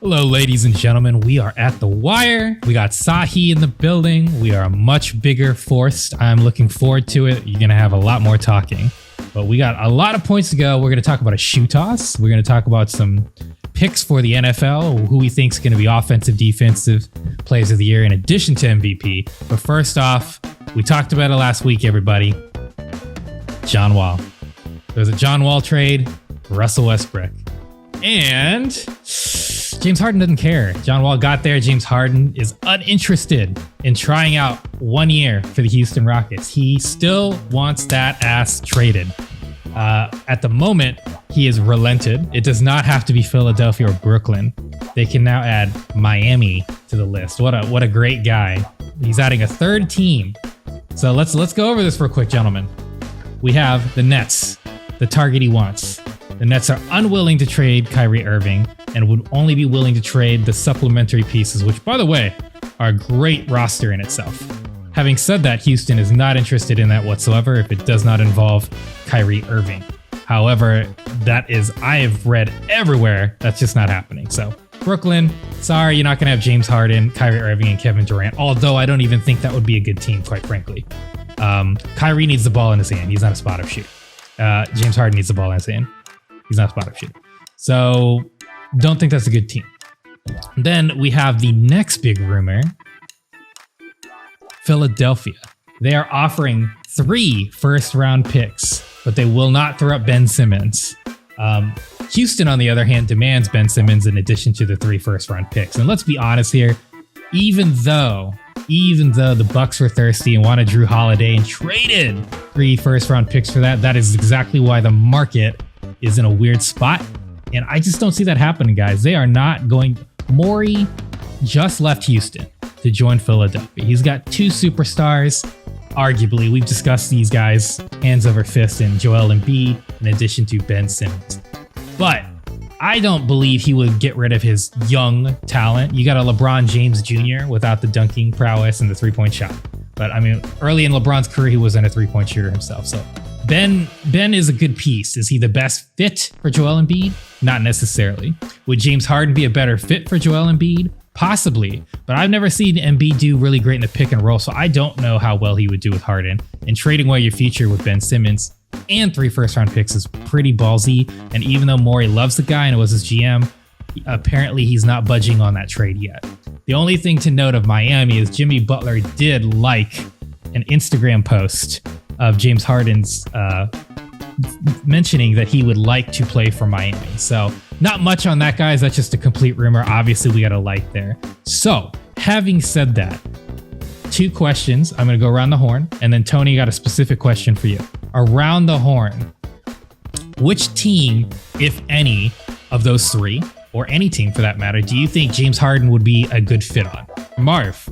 Hello, ladies and gentlemen. We are at the Wire. We got Sahe in the building. We are a much bigger force. I'm looking forward to it. You're going to have a lot more talking. But we got a lot of points to go. We're going to talk about a shoe toss. We're going to talk about some picks for the NFL, who we think is going to be offensive, defensive players of the year in addition to MVP. But first off, we talked about it last week, everybody. John Wall. There's a John Wall trade, Russell Westbrook. And James Harden doesn't care. John Wall got there. James Harden is uninterested in trying out 1 year for the Houston Rockets. He still wants that ass traded. At the moment, he is relented. It does not have to be Philadelphia or Brooklyn. They can now add Miami to the list. What a great guy. He's adding a third team. So let's go over this real quick, gentlemen. We have the Nets, the target he wants. The Nets are unwilling to trade Kyrie Irving and would only be willing to trade the supplementary pieces, which, by the way, are a great roster in itself. Having said that, Houston is not interested in that whatsoever if it does not involve Kyrie Irving. However, I have read everywhere, that's just not happening. So, Brooklyn, sorry, you're not going to have James Harden, Kyrie Irving, and Kevin Durant, although I don't even think that would be a good team, quite frankly. Kyrie needs the ball in his hand. He's not a spot-up shooter. James Harden needs the ball in his hand. He's not a spot-up shooter. So, don't think that's a good team. Then we have the next big rumor. Philadelphia. They are offering 3 first-round picks, but they will not throw up Ben Simmons. Houston, on the other hand, demands Ben Simmons in addition to the 3 first-round picks. And let's be honest here, even though the Bucks were thirsty and wanted Drew Holiday and traded 3 first-round picks for that is exactly why the market is in a weird spot. And I just don't see that happening, guys. They are not going. Morey just left Houston to join Philadelphia. He's got 2 superstars. Arguably, we've discussed these guys hands over fist in Joel Embiid in addition to Ben Simmons. But I don't believe he would get rid of his young talent. You got a LeBron James Jr. without the dunking prowess and the 3-point shot. But I mean, early in LeBron's career, he wasn't a 3-point shooter himself. So Ben is a good piece. Is he the best fit for Joel Embiid? Not necessarily. Would James Harden be a better fit for Joel Embiid? Possibly. But I've never seen Embiid do really great in the pick and roll, so I don't know how well he would do with Harden. And trading away your future with Ben Simmons and 3 first-round picks is pretty ballsy. And even though Morey loves the guy and it was his GM, apparently he's not budging on that trade yet. The only thing to note of Miami is Jimmy Butler did like an Instagram post of James Harden's mentioning that he would like to play for Miami. So not much on that, guys. That's just a complete rumor. Obviously, we got a like there. So having said that, 2 questions. I'm going to go around the horn. And then Tony got a specific question for you. Around the horn, which team, if any, of those 3, or any team for that matter, do you think James Harden would be a good fit on? Marv,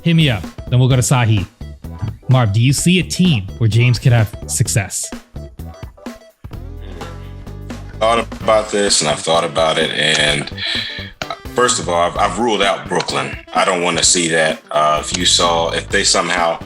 hit me up. Then we'll go to Sahe. Marv, do you see a team where James could have success? Thought about this and I've thought about it, and first of all, I've ruled out Brooklyn. I don't want to see that. If they somehow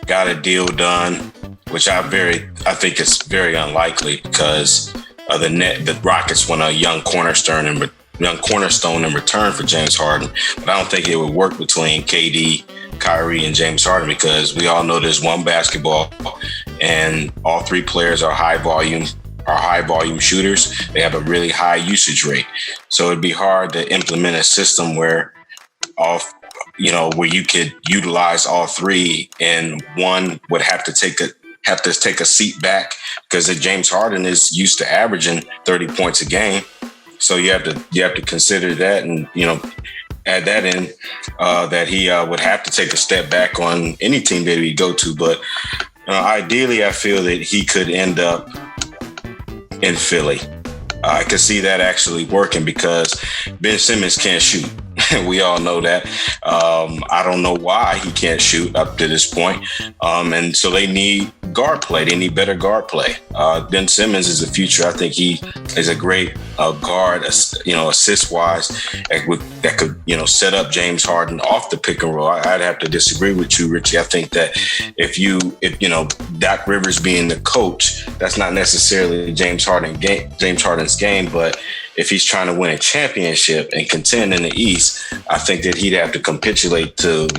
got a deal done, which I think it's very unlikely because the Rockets want a young cornerstone in return for James Harden, but I don't think it would work between KD, Kyrie, and James Harden because we all know there's one basketball, and all 3 players are high volume shooters. They have a really high usage rate. So it'd be hard to implement a system where you could utilize all 3 and one would have to take a seat back because James Harden is used to averaging 30 points a game. So you have to consider that and, add that in, that he would have to take a step back on any team that he go to. But ideally, I feel that he could end up in Philly. I could see that actually working because Ben Simmons can't shoot. We all know that. I don't know why he can't shoot up to this point. And so they need guard play. They need better guard play. Ben Simmons is the future. I think he is a great guard, assist-wise, that could, set up James Harden off the pick and roll. I'd have to disagree with you, Richie. I think that if Doc Rivers being the coach, that's not necessarily James Harden's game, but if he's trying to win a championship and contend in the East, I think that he'd have to capitulate to,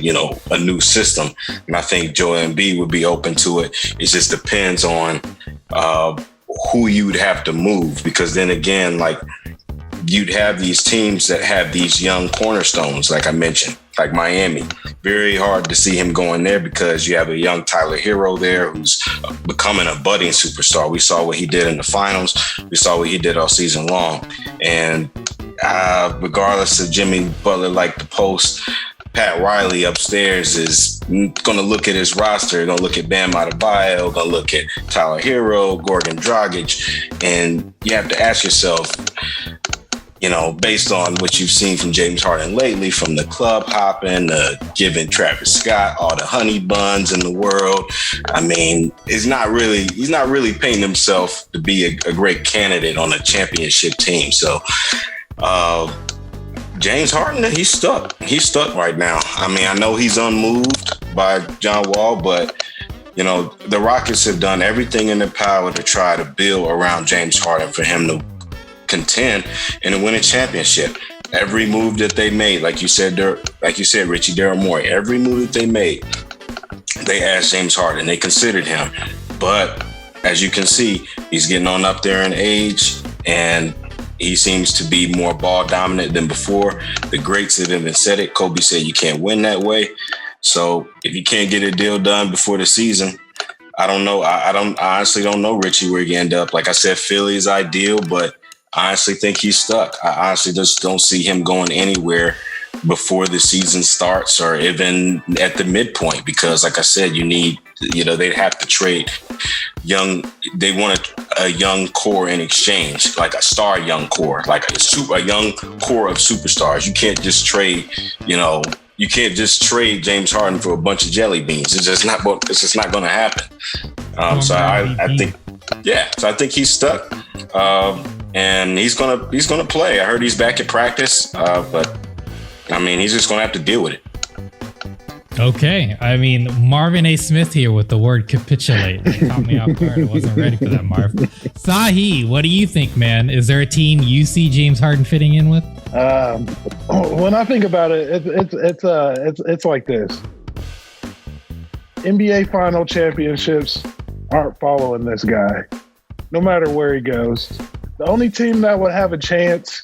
a new system. And I think Joel Embiid would be open to it. It just depends on who you'd have to move, because then again, like, you'd have these teams that have these young cornerstones, like I mentioned, like Miami. Very hard to see him going there because you have a young Tyler Hero there who's becoming a budding superstar. We saw what he did in the finals. We saw what he did all season long. And regardless of Jimmy Butler like the post, Pat Riley upstairs is going to look at his roster, going to look at Bam Adebayo, going to look at Tyler Hero, Goran Dragic, and you have to ask yourself, based on what you've seen from James Harden lately, from the club hopping, giving Travis Scott all the honey buns in the world. I mean, he's not really painting himself to be a great candidate on a championship team. So, James Harden, he's stuck. He's stuck right now. I mean, I know he's unmoved by John Wall, but the Rockets have done everything in their power to try to build around James Harden for him to contend and to win a championship. Every move that they made, like you said, Richie, Daryl Morey, every move that they made, they asked James Harden. They considered him. But as you can see, he's getting on up there in age, and he seems to be more ball dominant than before. The greats have even said it. Kobe said you can't win that way. So if you can't get a deal done before the season, I don't know. I honestly don't know, Richie, where you end up. Like I said, Philly is ideal, but I honestly think he's stuck. I honestly just don't see him going anywhere before the season starts or even at the midpoint, because like I said, they'd have to trade they want a young core in exchange, like a star young core, like a young core of superstars. You can't just trade, James Harden for a bunch of jelly beans. It's just not going to happen. So I think he's stuck. And he's gonna play. I heard he's back at practice, but I mean, he's just gonna have to deal with it. Okay, I mean, Marvin A. Smith here with the word capitulate. It caught me off guard. I wasn't ready for that, Marv. Sahe, what do you think, man? Is there a team you see James Harden fitting in with? When I think about it, it's like this: NBA final championships aren't following this guy, no matter where he goes. The only team that would have a chance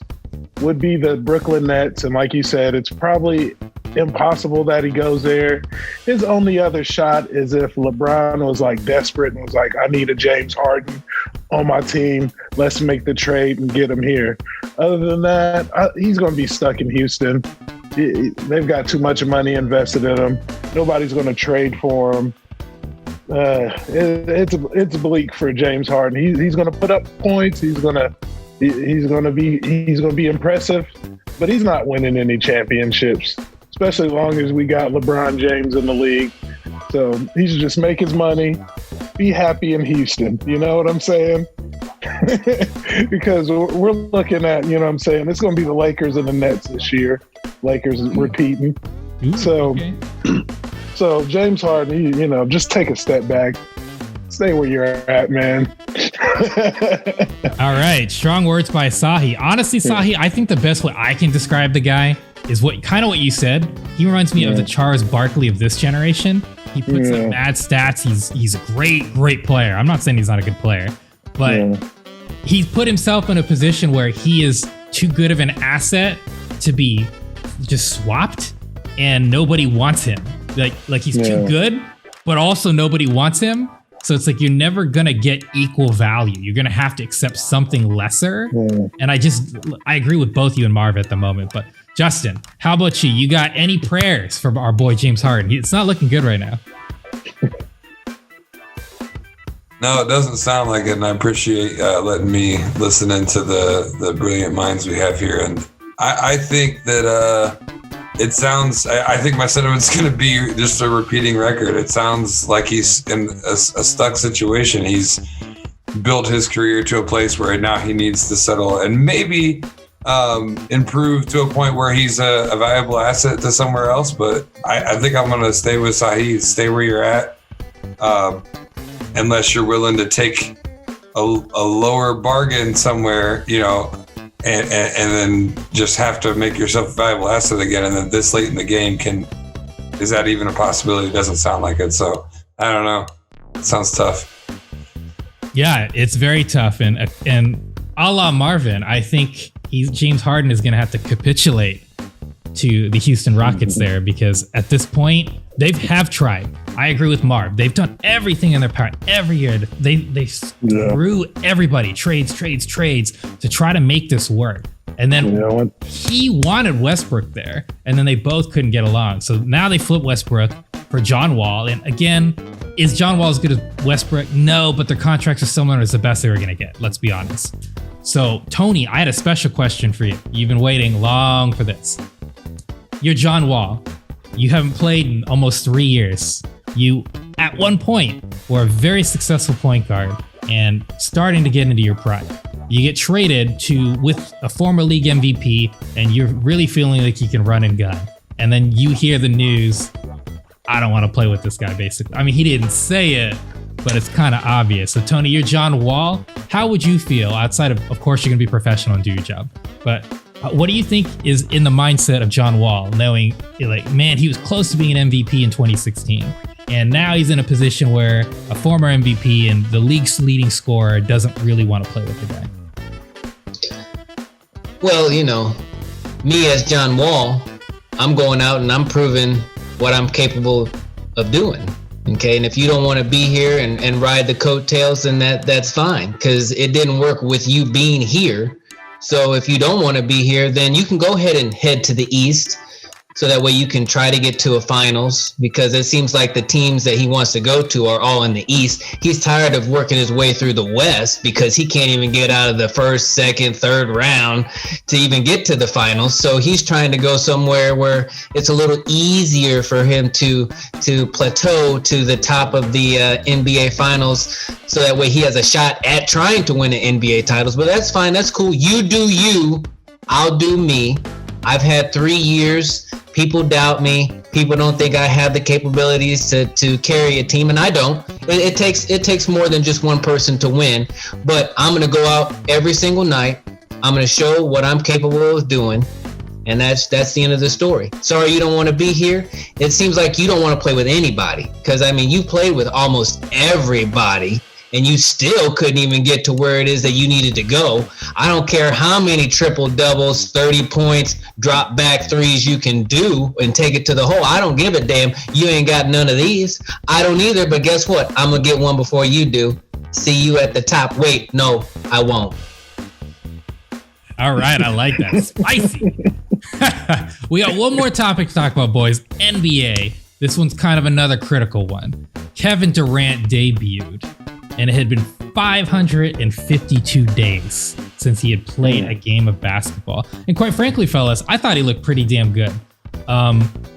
would be the Brooklyn Nets. And like you said, it's probably impossible that he goes there. His only other shot is if LeBron was like desperate and was like, I need a James Harden on my team. Let's make the trade and get him here. Other than that, he's going to be stuck in Houston. They've got too much money invested in him. Nobody's going to trade for him. It's bleak for James Harden. He's going to put up points. He's going to be impressive, but he's not winning any championships, especially as long as we got LeBron James in the league. So he should just make his money, be happy in Houston. You know what I'm saying? Because we're looking at, it's going to be the Lakers and the Nets this year. Lakers repeating. So James Harden, just take a step back. Stay where you're at, man. All right. Strong words by Sahe. Honestly, Sahe, I think the best way I can describe the guy is what you said. He reminds me of the Charles Barkley of this generation. He puts up mad stats. He's a great player. I'm not saying he's not a good player, but he's put himself in a position where he is too good of an asset to be just swapped, and nobody wants him. Like he's too good, but also nobody wants him. So it's like you're never gonna get equal value. You're gonna have to accept something lesser. And I agree with both you and Marv at the moment. But Justin, how about you? You got any prayers for our boy James Harden? It's not looking good right now. No, it doesn't sound like it, and I appreciate letting me listen into the brilliant minds we have here. And I think that it sounds, I think my sentiment's going to be just a repeating record. It sounds like he's in a stuck situation. He's built his career to a place where now he needs to settle and maybe improve to a point where he's a valuable asset to somewhere else. But I think I'm going to stay with Sahe, stay where you're at. unless you're willing to take a lower bargain somewhere, and then just have to make yourself a valuable asset again. And then this late in the game, is that even a possibility? It doesn't sound like it. So I don't know. It sounds tough. Yeah, it's very tough. And a la Marvin, I think James Harden is going to have to capitulate to the Houston Rockets there, because at this point, they have tried. I agree with Marv. They've done everything in their power every year. They screw everybody, trades to try to make this work. And then he wanted Westbrook there, and then they both couldn't get along. So now they flip Westbrook for John Wall. And again, is John Wall as good as Westbrook? No, but their contracts are similar. It's the best they were going to get. Let's be honest. So Tony, I had a special question for you. You've been waiting long for this. You're John Wall. You haven't played in almost 3 years. You, at one point, were a very successful point guard and starting to get into your prime. You get traded with a former league MVP, and you're really feeling like you can run and gun. And then you hear the news, I don't want to play with this guy, basically. I mean, he didn't say it, but it's kind of obvious. So Tony, you're John Wall. How would you feel outside of course, you're going to be professional and do your job, but what do you think is in the mindset of John Wall, knowing like, man, he was close to being an MVP in 2016, and now he's in a position where a former MVP and the league's leading scorer doesn't really want to play with the guy? Well, me as John Wall, I'm going out and I'm proving what I'm capable of doing. Okay, and if you don't want to be here and ride the coattails, then that's fine, because it didn't work with you being here. So if you don't want to be here, then you can go ahead and head to the East, so that way you can try to get to a finals, because it seems like the teams that he wants to go to are all in the East. He's tired of working his way through the West because he can't even get out of the first, second, third round to even get to the finals. So he's trying to go somewhere where it's a little easier for him to plateau to the top of the NBA finals, so that way he has a shot at trying to win the NBA titles. But that's fine. That's cool. You do you. I'll do me. I've had 3 years. People doubt me. People don't think I have the capabilities to carry a team, and I don't. It takes more than just one person to win. But I'm going to go out every single night. I'm going to show what I'm capable of doing, and that's the end of the story. Sorry you don't want to be here. It seems like you don't want to play with anybody, because, I mean, you played with almost everybody, and you still couldn't even get to where it is that you needed to go. I don't care how many triple doubles, 30 points, drop back threes you can do and take it to the hole. I don't give a damn. You ain't got none of these. I don't either, but guess what? I'm going to get one before you do. See you at the top. Wait, no, I won't. All right, I like that. Spicy. We got one more topic to talk about, boys. NBA. This one's kind of another critical one. Kevin Durant debuted, and it had been 552 days since he had played a game of basketball. And quite frankly, fellas, I thought he looked pretty damn good.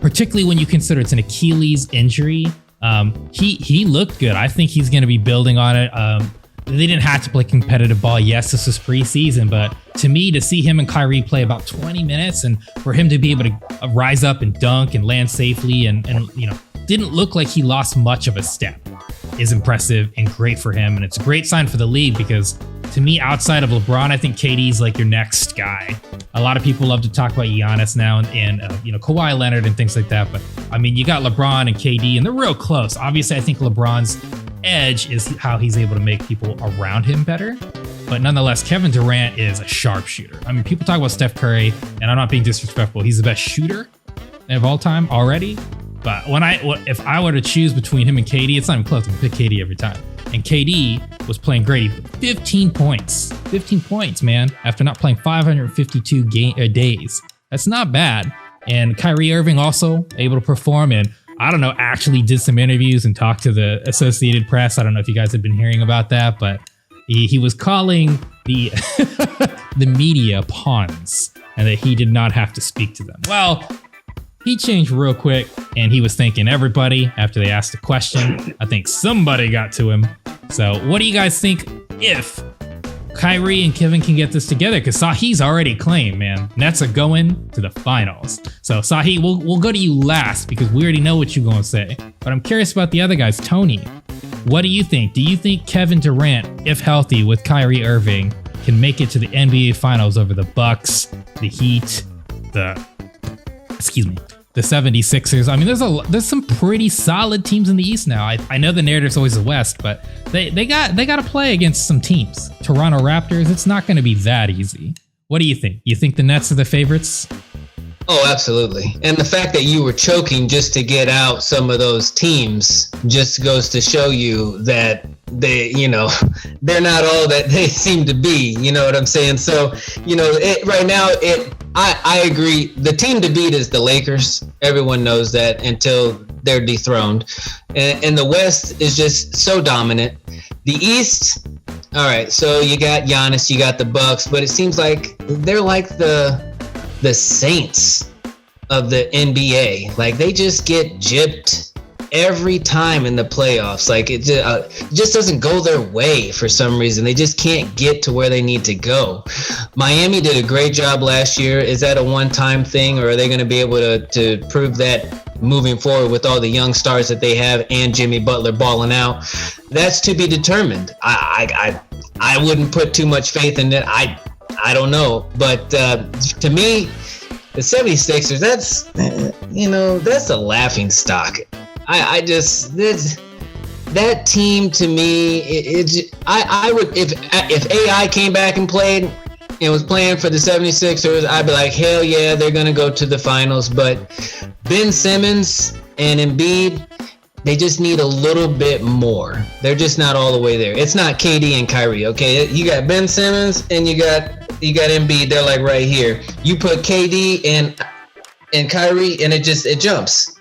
Particularly when you consider it's an Achilles injury. He looked good. I think he's going to be building on it. They didn't have to play competitive ball. Yes, this was preseason, but to me, to see him and Kyrie play about 20 minutes and for him to be able to rise up and dunk and land safely and didn't look like he lost much of a step is impressive and great for him. And it's a great sign for the league, because to me, outside of LeBron, I think KD's like your next guy. A lot of people love to talk about Giannis now and Kawhi Leonard and things like that. But I mean, you got LeBron and KD, and they're real close. Obviously, I think LeBron's edge is how he's able to make people around him better. But nonetheless, Kevin Durant is a sharpshooter. I mean, people talk about Steph Curry, and I'm not being disrespectful. He's the best shooter of all time already. But if I were to choose between him and KD, it's not even close. I'm gonna pick KD every time. And KD was playing great. 15 points. 15 points, man, after not playing 552 days. That's not bad. And Kyrie Irving also able to perform, and I don't know, actually did some interviews and talked to the Associated Press. I don't know if you guys have been hearing about that, but he was calling the the media pawns, and that he did not have to speak to them. Well, he changed real quick, and he was thanking everybody after they asked a question. I think somebody got to him. So what do you guys think if Kyrie and Kevin can get this together? Because Sahe's already claimed, man, Nets are going to the finals. So Sahe, we'll go to you last, because we already know what you're going to say. But I'm curious about the other guys. Tony, What do you think? Do you think Kevin Durant, if healthy with Kyrie Irving, can make it to the NBA Finals over the Bucks, the Heat, the 76ers? I mean, there's some pretty solid teams in the East now. I know the narrative's always the West, but they got to play against some teams. Toronto Raptors, it's not going to be that easy. What do you think? You think the Nets are the favorites? Oh, absolutely. And the fact that you were choking just to get out some of those teams just goes to show you that they're not all that they seem to be. You know what I'm saying? So, right now, I agree. The team to beat is the Lakers. Everyone knows that until they're dethroned. And the West is just so dominant. The East, all right, so you got Giannis, you got the Bucks, but it seems like they're like the Saints of the NBA. Like, they just get gypped every time in the playoffs. Like, it just doesn't go their way for some reason. They just can't get to where they need to go. Miami did a great job last year. Is that a one-time thing, or are they going to be able to prove that moving forward with all the young stars that they have and Jimmy Butler balling out? That's to be determined. I wouldn't put too much faith in it. I don't know, but to me, the 76ers, that's a laughing stock. That team to me, I would, if AI came back and played and was playing for the 76ers, I'd be like, hell yeah, they're going to go to the finals. But Ben Simmons and Embiid, they just need a little bit more. They're just not all the way there. It's not KD and Kyrie, okay? You got Ben Simmons and you got Embiid. They're like right here. You put KD and Kyrie, and it jumps.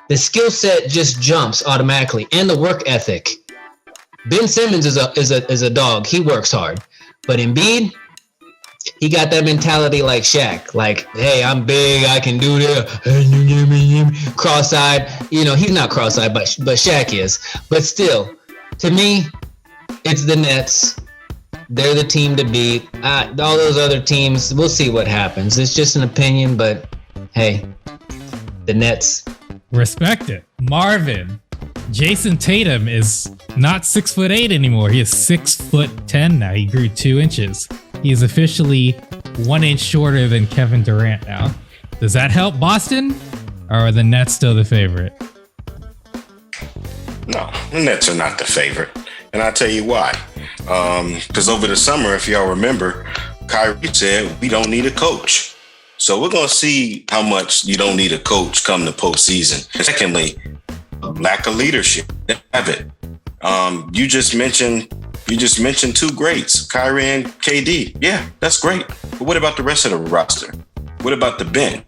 The skill set just jumps automatically, and the work ethic. Ben Simmons is a dog. He works hard, but Embiid, he got that mentality like Shaq. Like, hey, I'm big, I can do this. Cross-eyed, he's not cross-eyed, but Shaq is. But still, to me, it's the Nets. They're the team to beat. All those other teams, we'll see what happens. It's just an opinion, but hey, the Nets. Respect it. Marvin, Jason Tatum is not 6'8" anymore. He is 6'10" now. He grew 2 inches. He is officially 1 inch shorter than Kevin Durant now. Does that help Boston? Or are the Nets still the favorite? No, the Nets are not the favorite. And I'll tell you why. Because over the summer, if y'all remember, Kyrie said, we don't need a coach. So we're going to see how much you don't need a coach come the postseason. Secondly, lack of leadership. Have it. You just mentioned 2 greats, Kyrie and KD. Yeah, that's great. But what about the rest of the roster? What about the bench?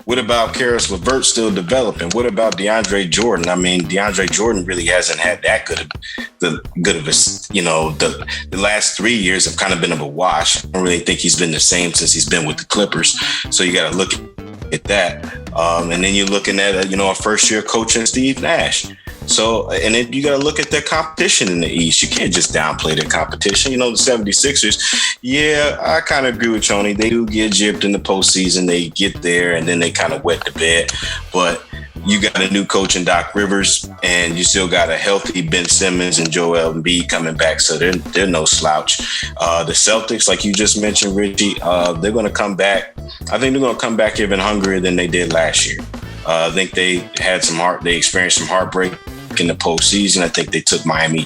What about Karis LeVert still developing? What about DeAndre Jordan? I mean, DeAndre Jordan really hasn't had that good of a, the last 3 years have kind of been of a wash. I don't really think he's been the same since he's been with the Clippers. So you got to look at that. And then you're looking at, a first-year coach in Steve Nash. So, and then you got to look at their competition in the East. You can't just downplay their competition. The 76ers, yeah, I kind of agree with Tony. They do get gypped in the postseason. They get there, and then they kind of wet the bed. But you got a new coach in Doc Rivers, and you still got a healthy Ben Simmons and Joel Embiid coming back, so they're no slouch. The Celtics, like you just mentioned, Richie, they're going to come back. I think they're going to come back even hungrier than they did last year. I think they experienced some heartbreak in the postseason. I think they took Miami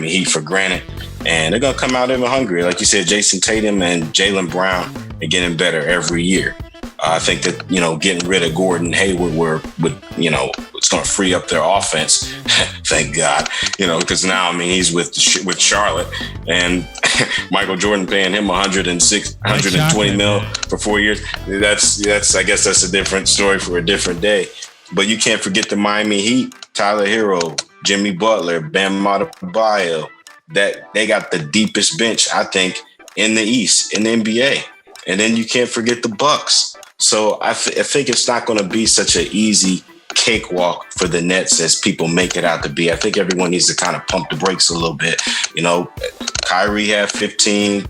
Heat for granted, and they're gonna come out even hungry. Like you said, Jason Tatum and Jaylen Brown are getting better every year. I think that getting rid of Gordon Hayward it's gonna free up their offense. Thank God, because now he's with Charlotte, and Michael Jordan paying him $120 million for 4 years. That's I guess that's a different story for a different day. But you can't forget the Miami Heat, Tyler Hero, Jimmy Butler, Bam Adebayo. That they got the deepest bench, I think, in the East, in the NBA. And then you can't forget the Bucks. So I think it's not going to be such an easy cakewalk for the Nets as people make it out to be. I think everyone needs to kind of pump the brakes a little bit. Kyrie had 15.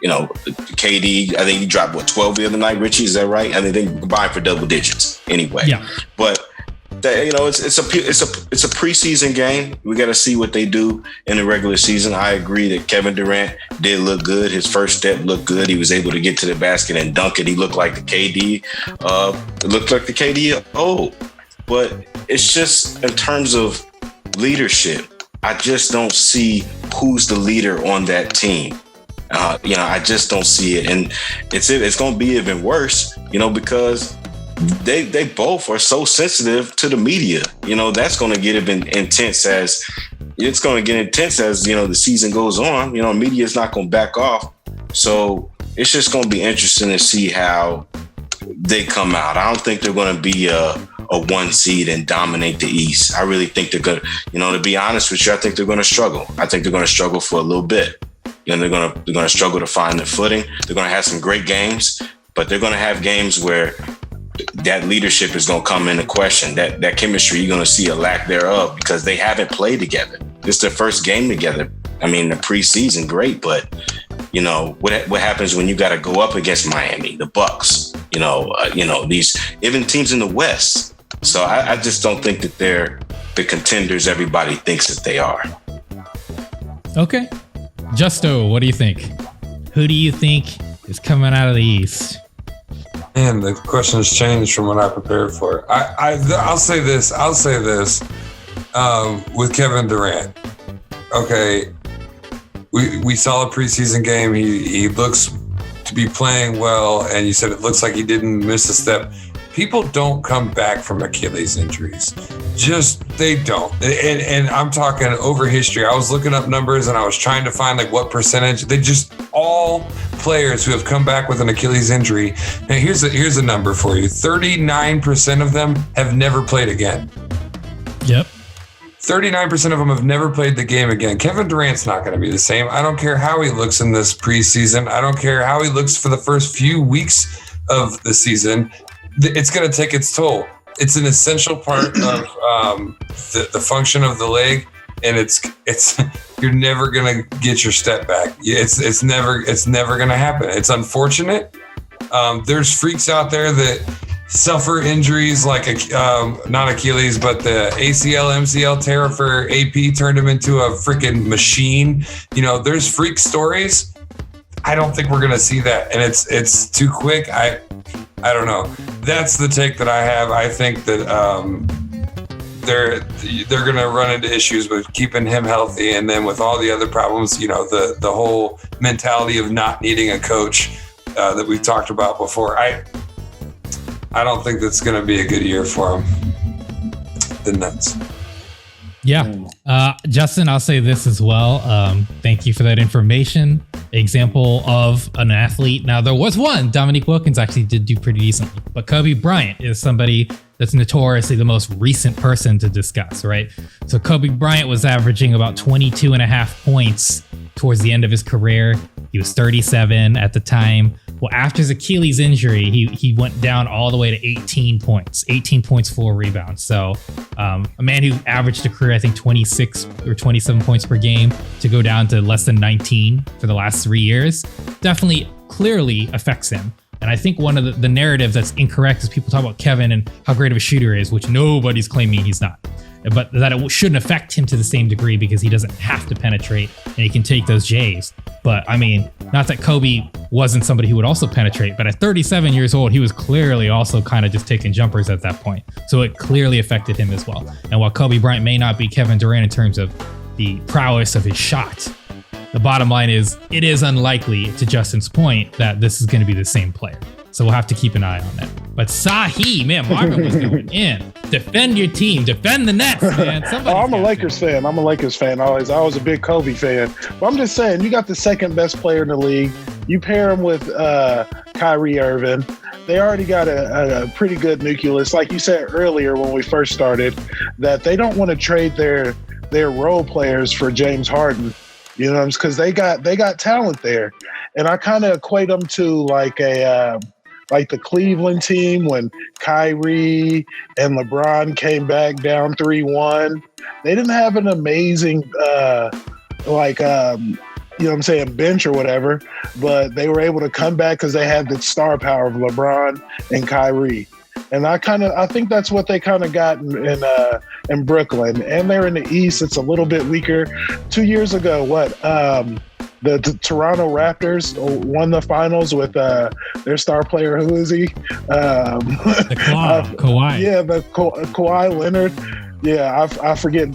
KD, I think he dropped 12 the other night. Richie, is that right? I think they combined for double digits anyway. Yeah. But it's a preseason game. We got to see what they do in the regular season. I agree that Kevin Durant did look good. His first step looked good. He was able to get to the basket and dunk it. He looked like the KD. It looked like the KD. But it's just in terms of leadership, I just don't see who's the leader on that team. I just don't see it, and it's going to be even worse. Because they both are so sensitive to the media. That's going to get even intense as the season goes on. Media is not going to back off. So it's just going to be interesting to see how they come out. I don't think they're going to be a 1 seed and dominate the East. I really think they're going to, to be honest with you, I think they're going to struggle. I think they're going to struggle for a little bit. They're going to struggle to find their footing. They're going to have some great games, but they're going to have games where that leadership is going to come into question. That chemistry, you're going to see a lack thereof because they haven't played together. This is their first game together. I mean, the preseason, great, but what happens when you got to go up against Miami, the Bucks, these even teams in the West. So I just don't think that they're the contenders everybody thinks that they are. Okay. Justo, what do you think? Who do you think is coming out of the East? Man, the question has changed from what I prepared for. I'll say this with Kevin Durant. Okay, we saw a preseason game. He looks to be playing well, and you said it looks like he didn't miss a step. People don't come back from Achilles injuries. They don't. And I'm talking over history. I was looking up numbers and I was trying to find what percentage. All players who have come back with an Achilles injury. Now here's a number for you. 39% of them have never played again. Yep. 39% of them have never played the game again. Kevin Durant's not going to be the same. I don't care how he looks in this preseason. I don't care how he looks for the first few weeks of the season. It's going to take its toll. It's an essential part of the function of the leg, and it's you're never going to get your step back. It's never going to happen. It's unfortunate. There's freaks out there that suffer injuries like not Achilles, but the ACL, MCL tear for AP turned him into a freaking machine. There's freak stories. I don't think we're going to see that, and it's too quick. I don't know. That's the take that I have. I think that they're going to run into issues with keeping him healthy, and then with all the other problems, the whole mentality of not needing a coach that we've talked about before. I don't think that's going to be a good year for him. The Nets. Yeah. Justin, I'll say this as well. Thank you for that information. Example of an athlete. Now, there was one. Dominique Wilkins actually did do pretty decently. But Kobe Bryant is somebody that's notoriously the most recent person to discuss, right? So Kobe Bryant was averaging about 22 and a half points towards the end of his career. He was 37 at the time. Well, after his Achilles injury, he went down all the way to 18 points, 4 rebounds. So a man who averaged a career, I think 26 or 27 points per game to go down to less than 19 for the last 3 years, definitely clearly affects him. And I think one of the narrative that's incorrect is people talk about Kevin and how great of a shooter he is, which nobody's claiming he's not. But that it shouldn't affect him to the same degree because he doesn't have to penetrate and he can take those J's. But I mean, not that Kobe wasn't somebody who would also penetrate, but at 37 years old, he was clearly also kind of just taking jumpers at that point. So it clearly affected him as well. And while Kobe Bryant may not be Kevin Durant in terms of the prowess of his shot, the bottom line is it is unlikely, to Justin's point, that this is going to be the same player. So we'll have to keep an eye on that. But Sahe, man, Marvin was going in. Defend your team. Defend the Nets, man. I'm a Lakers fan. I was a big Kobe fan. But I'm just saying, you got the second best player in the league. You pair him with Kyrie Irving. They already got a pretty good nucleus. Like you said earlier when we first started, that they don't want to trade their role players for James Harden. Because they got talent there. And I kind of equate them to like the Cleveland team when Kyrie and LeBron came back down 3-1. They didn't have an amazing bench or whatever, but they were able to come back because they had the star power of LeBron and Kyrie. And I think that's what they kind of got in Brooklyn. And they're in the East. It's a little bit weaker. 2 years ago, the Toronto Raptors won the finals with their star player. Who is he? Kawhi. Yeah, the Kawhi Leonard. Yeah, I forget.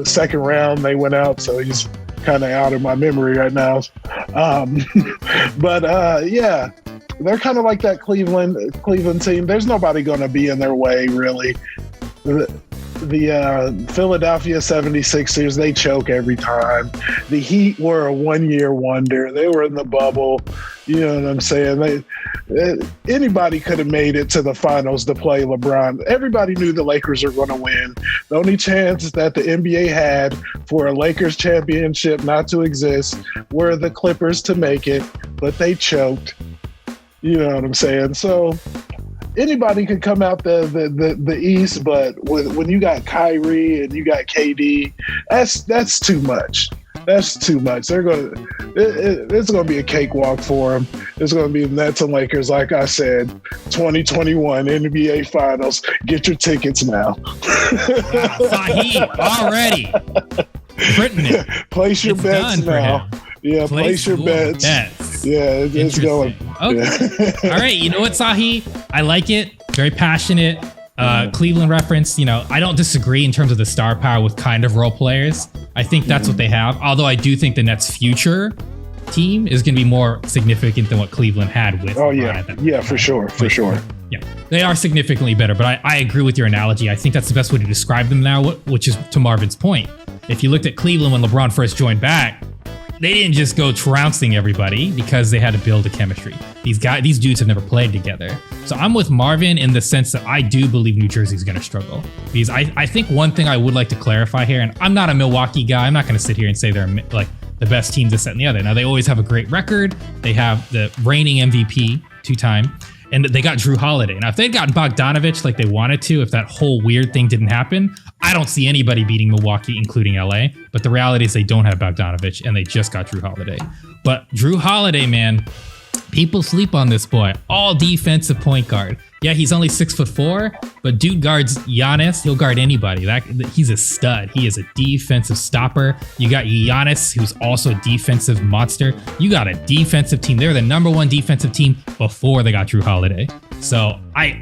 Second round they went out, so he's kind of out of my memory right now. Yeah, they're kind of like that Cleveland team. There's nobody going to be in their way, really. The Philadelphia 76ers, they choke every time. The Heat were a one-year wonder. They were in the bubble. You know what I'm saying? Anybody could have made it to the finals to play LeBron. Everybody knew the Lakers were going to win. The only chance that the NBA had for a Lakers championship not to exist were the Clippers to make it, but they choked. You know what I'm saying? So anybody could come out the East, but when you got Kyrie and you got KD, that's too much. That's too much. It's going to be a cakewalk for them. It's going to be Nets and Lakers, like I said, 2021 NBA Finals. Get your tickets now. Sahe already printing it. Place your bets now. Yeah, place your bets. Yeah, it's going. Okay. Yeah. All right. You know what, Sahe? I like it. Very passionate. Cleveland reference. I don't disagree in terms of the star power with kind of role players. I think that's what they have. Although I do think the Nets' future team is going to be more significant than what Cleveland had with. Oh yeah, yeah, for sure. Yeah, they are significantly better. But I agree with your analogy. I think that's the best way to describe them now. Which is to Marvin's point. If you looked at Cleveland when LeBron first joined back, they didn't just go trouncing everybody because they had to build a chemistry. These dudes have never played together. So I'm with Marvin in the sense that I do believe New Jersey's going to struggle. Because I think one thing I would like to clarify here, and I'm not a Milwaukee guy. I'm not going to sit here and say they're like the best team, this, that, and the other. Now, they always have a great record. They have the reigning MVP 2-time. And they got Drew Holiday. Now, if they'd gotten Bogdanovich like they wanted to, if that whole weird thing didn't happen, I don't see anybody beating Milwaukee, including LA. But the reality is they don't have Bogdanovich, and they just got Drew Holiday. But Drew Holiday, man, people sleep on this boy. All defensive point guard. Yeah, he's only 6'4", but dude guards Giannis. He'll guard anybody. He's a stud. He is a defensive stopper. You got Giannis, who's also a defensive monster. You got a defensive team. They're the number one defensive team before they got Drew Holiday. So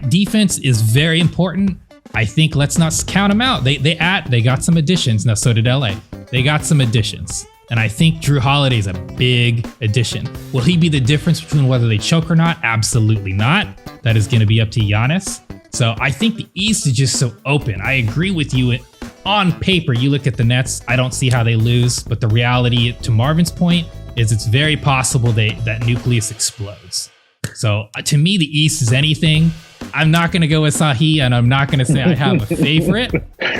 defense is very important. I think let's not count them out. They got some additions. Now, so did LA. They got some additions. And I think Drew Holiday is a big addition. Will he be the difference between whether they choke or not? Absolutely not. That is going to be up to Giannis. So I think the East is just so open. I agree with you. On paper, you look at the Nets, I don't see how they lose. But the reality, to Marvin's point, is it's very possible that nucleus explodes. So to me, the East is anything. I'm not going to go with Sahe, and I'm not going to say I have a favorite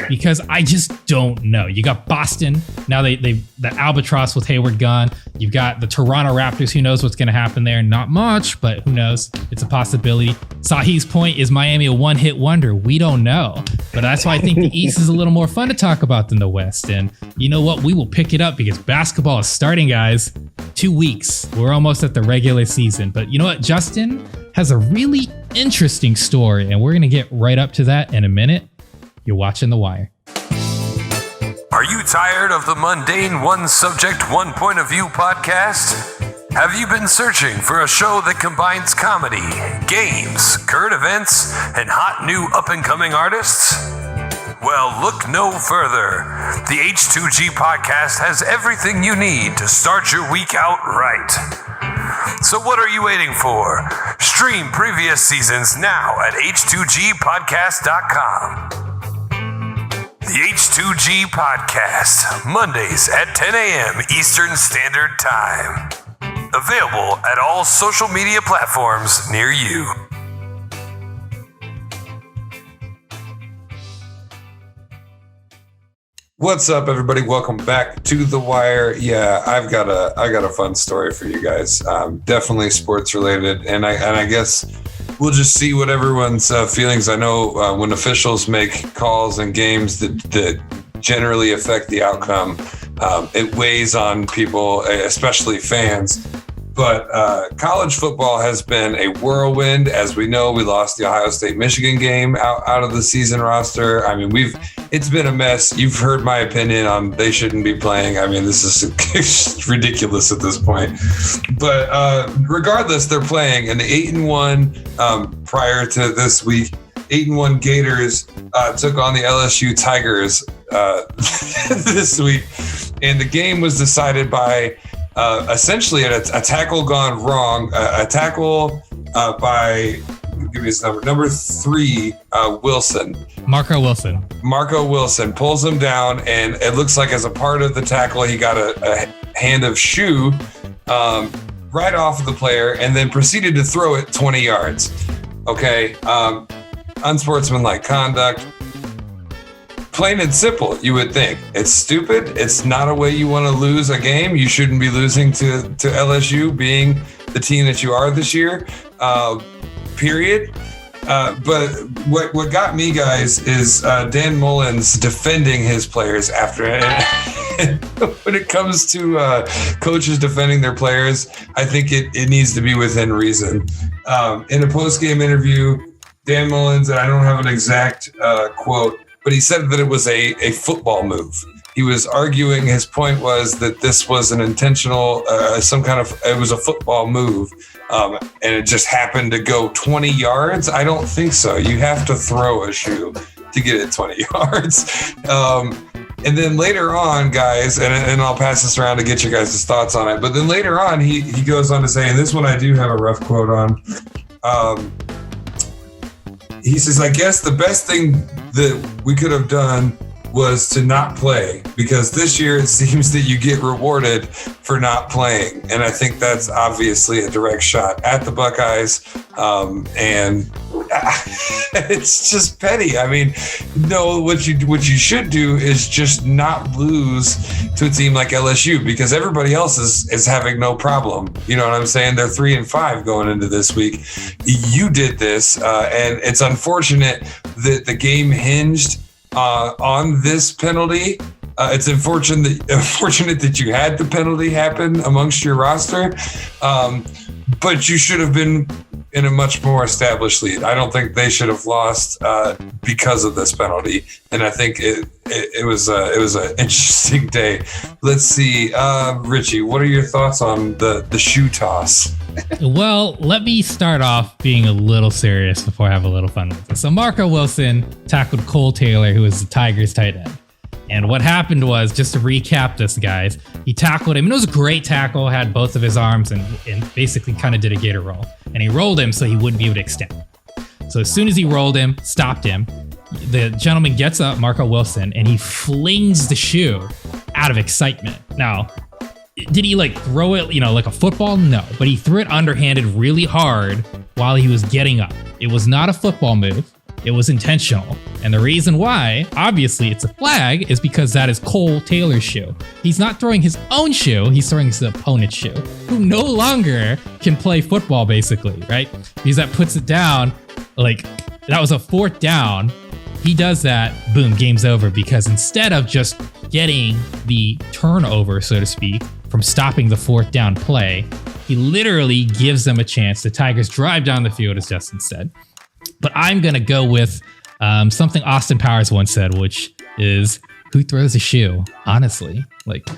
because I just don't know. You got Boston. Now the albatross with Hayward gone. You've got the Toronto Raptors. Who knows what's going to happen there? Not much, but who knows? It's a possibility. Sahe's point is Miami a one-hit wonder. We don't know. But that's why I think the East is a little more fun to talk about than the West. And you know what? We will pick it up because basketball is starting, guys. 2 weeks. We're almost at the regular season. But you know what? Justin has a really interesting story, and we're going to get right up to that in a minute. You're watching The Wire. Are you tired of the mundane one subject, one point of view podcast? Have you been searching for a show that combines comedy, games, current events, and hot new up-and-coming artists? Well, look no further. The H2G podcast has everything you need to start your week out right. So what are you waiting for? Stream previous seasons now at h2gpodcast.com. The H2G Podcast, Mondays at 10 a.m. Eastern Standard Time. Available at all social media platforms near you. What's up, everybody? Welcome back to The Wire. Yeah, I got a fun story for you guys. Definitely sports related, and I guess we'll just see what everyone's feelings. I know when officials make calls in games that generally affect the outcome, it weighs on people, especially fans. But college football has been a whirlwind. As we know, we lost the Ohio State-Michigan game out of the season roster. I mean, it's been a mess. You've heard my opinion on they shouldn't be playing. I mean, this is ridiculous at this point. But regardless, they're playing. And the 8-1 prior to this week, 8-1 Gators took on the LSU Tigers this week. And the game was decided by essentially a tackle gone wrong, a tackle by, give me his number 3, Wilson. Marco Wilson pulls him down, and it looks like as a part of the tackle, he got a hand of shoe right off of the player and then proceeded to throw it 20 yards. Okay. Unsportsmanlike conduct. Plain and simple, you would think. It's stupid. It's not a way you want to lose a game. You shouldn't be losing to LSU, being the team that you are this year, period. But what got me, guys, is Dan Mullen's defending his players after it. When it comes to coaches defending their players, I think it needs to be within reason. In a post-game interview, Dan Mullins, and I don't have an exact quote, but he said that it was a football move. He was arguing, his point was that this was an intentional, it was a football move, and it just happened to go 20 yards. I don't think so. You have to throw a shoe to get it 20 yards. And then later on, guys, and I'll pass this around to get your guys' thoughts on it, but then later on, he goes on to say, and this one I do have a rough quote on, he says, I guess the best thing that we could have done was to not play, because this year it seems that you get rewarded for not playing. And I think that's obviously a direct shot at the Buckeyes. And it's just petty. I mean, no, what you should do is just not lose to a team like LSU, because everybody else is having no problem. You know what I'm saying? They're 3-5 going into this week. You did this, and it's unfortunate that the game hinged on this penalty. It's unfortunate that you had the penalty happen amongst your roster, but you should have been in a much more established lead. I don't think they should have lost because of this penalty, and I think it was an interesting day. Let's see, Richie, what are your thoughts on the shoe toss? Well, let me start off being a little serious before I have a little fun with it. So Marco Wilson tackled Cole Taylor, who was the Tigers tight end. And what happened was, just to recap this, guys, he tackled him. And it was a great tackle, had both of his arms and basically kind of did a gator roll. And he rolled him so he wouldn't be able to extend. So as soon as he rolled him, stopped him, the gentleman gets up, Marco Wilson, and he flings the shoe out of excitement. Now, did he throw it, like a football? No, but he threw it underhanded really hard while he was getting up. It was not a football move. It was intentional. And the reason why, obviously it's a flag, is because that is Cole Taylor's shoe. He's not throwing his own shoe, he's throwing his opponent's shoe, who no longer can play football, basically, right? Because that puts it down, that was a 4th down. He does that, boom, game's over, because instead of just getting the turnover, so to speak, from stopping the 4th down play, he literally gives them a chance. The Tigers drive down the field, as Justin said. But I'm going to go with something Austin Powers once said, which is, who throws a shoe? Honestly,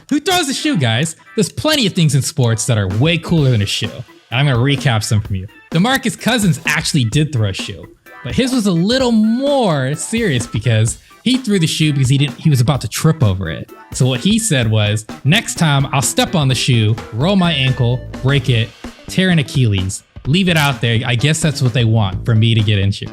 who throws a shoe, guys? There's plenty of things in sports that are way cooler than a shoe. And I'm going to recap some from you. DeMarcus Cousins actually did throw a shoe, but his was a little more serious because he threw the shoe because he was about to trip over it. So what he said was, next time I'll step on the shoe, roll my ankle, break it, tear an Achilles, leave it out there. I guess that's what they want for me to get into.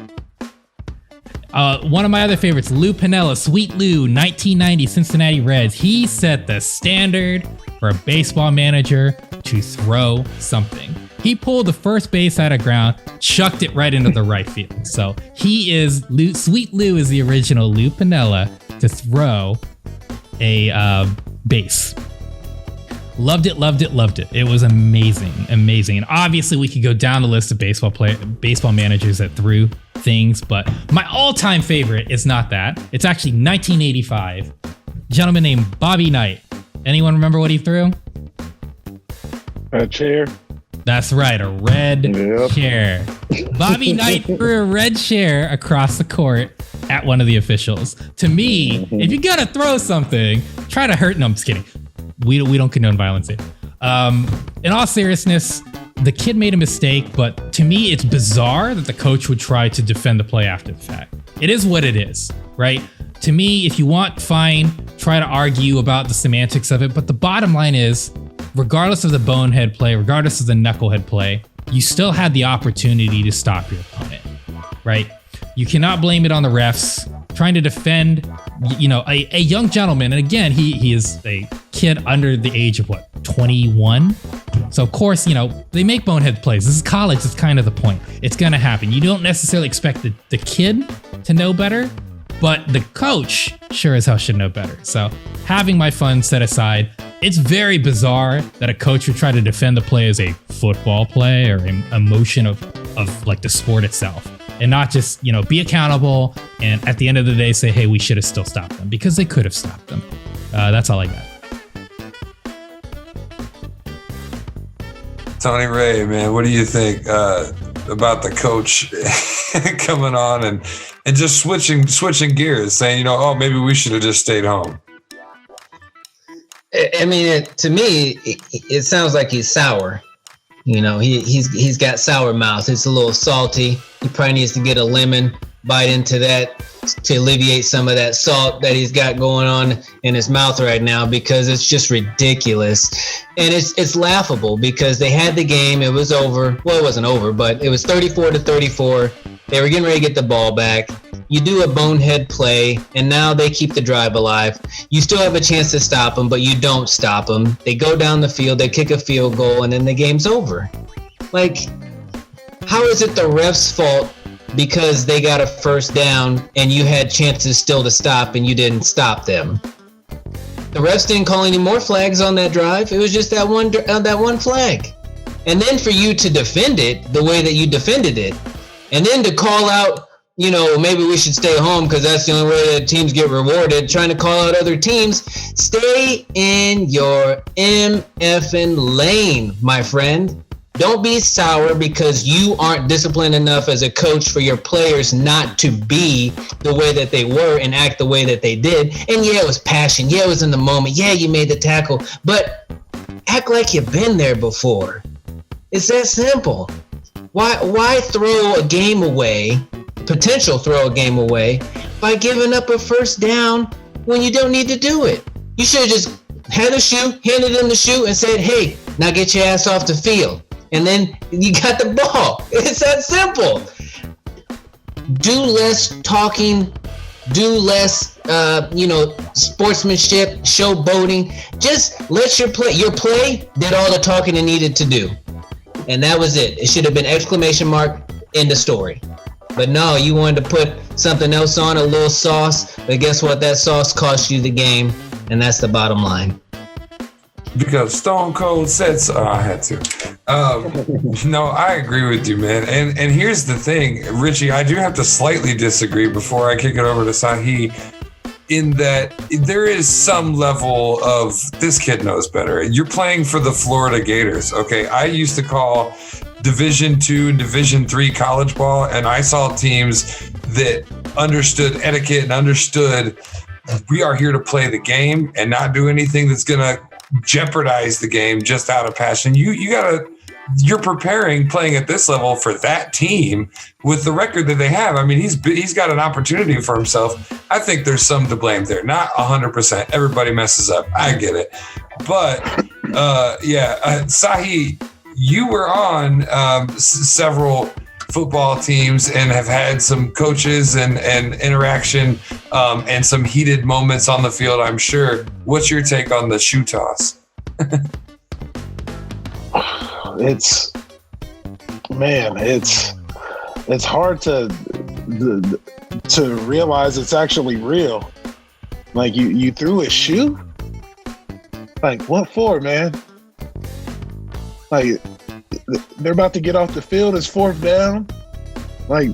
One of my other favorites, Lou Piniella, Sweet Lou, 1990 Cincinnati Reds. He set the standard for a baseball manager to throw something. He pulled the first base out of ground, chucked it right into the right field. So Sweet Lou is the original Lou Piniella to throw a base. Loved it, loved it, loved it. It was amazing, amazing. And obviously we could go down the list of baseball managers that threw things, but my all-time favorite is not that. It's actually 1985. A gentleman named Bobby Knight. Anyone remember what he threw? A chair. That's right, a red chair. Bobby Knight threw a red chair across the court at one of the officials. To me, if you're gonna throw something, try to hurt. No, I'm just kidding. We don't condone violence here. In all seriousness, the kid made a mistake, but to me, it's bizarre that the coach would try to defend the play after the fact. It is what it is, right? To me, if you want, fine, try to argue about the semantics of it, but the bottom line is, regardless of the bonehead play, regardless of the knucklehead play, you still had the opportunity to stop your opponent, right? You cannot blame it on the refs trying to defend, a young gentleman. And again, he is a kid under the age of 21. So of course, they make bonehead plays. This is college. That's kind of the point. It's going to happen. You don't necessarily expect the kid to know better, but the coach sure as hell should know better. So having my fun set aside, it's very bizarre that a coach would try to defend the play as a football play or a motion of like the sport itself, and not just, be accountable and at the end of the day say, hey, we should have still stopped them, because they could have stopped them. That's all I got. Tony Ray, man, what do you think about the coach coming on and just switching gears, saying, maybe we should have just stayed home? I mean, to me, it sounds like he's sour. He's got sour mouth. It's a little salty. He probably needs to get a lemon, bite into that to alleviate some of that salt that he's got going on in his mouth right now, because it's just ridiculous. And it's laughable because they had the game. It was over. Well, it wasn't over, but it was 34-34. They were getting ready to get the ball back. You do a bonehead play, and now they keep the drive alive. You still have a chance to stop them, but you don't stop them. They go down the field, they kick a field goal, and then the game's over. Like, how is it the refs' fault because they got a first down and you had chances still to stop and you didn't stop them? The refs didn't call any more flags on that drive. It was just that one flag. And then for you to defend it the way that you defended it, and then to call out, maybe we should stay home because that's the only way that teams get rewarded, trying to call out other teams. Stay in your MFing lane, my friend. Don't be sour because you aren't disciplined enough as a coach for your players not to be the way that they were and act the way that they did. And yeah, it was passion. Yeah, it was in the moment. Yeah, you made the tackle. But act like you've been there before. It's that simple. Why throw a game away, potential throw a game away, by giving up a first down when you don't need to do it? You should have just had a shoe, handed him the shoe, and said, hey, now get your ass off the field. And then you got the ball. It's that simple. Do less talking, do less, sportsmanship, showboating. Just let your play did all the talking it needed to do. And that was it. It should have been exclamation mark, end of story. But no, you wanted to put something else on, a little sauce. But guess what? That sauce cost you the game. And that's the bottom line. Because Stone Cold said so. I had to. No, I agree with you, man. And here's the thing, Richie, I do have to slightly disagree before I kick it over to Sahe, in that there is some level of this kid knows better. You're playing for the Florida Gators. Okay, I used to call Division II and Division III college ball, and I saw teams that understood etiquette and understood we are here to play the game and not do anything that's going to jeopardize the game just out of passion. You're preparing, playing at this level for that team with the record that they have. I mean, he's got an opportunity for himself. I think there's some to blame there. Not 100%. Everybody messes up. I get it. But Sahe, you were on several football teams and have had some coaches and interaction and some heated moments on the field, I'm sure. What's your take on the shoe toss? It's hard to realize it's actually real. Like you threw a shoe? Like what for, man? Like they're about to get off the field. It's fourth down. Like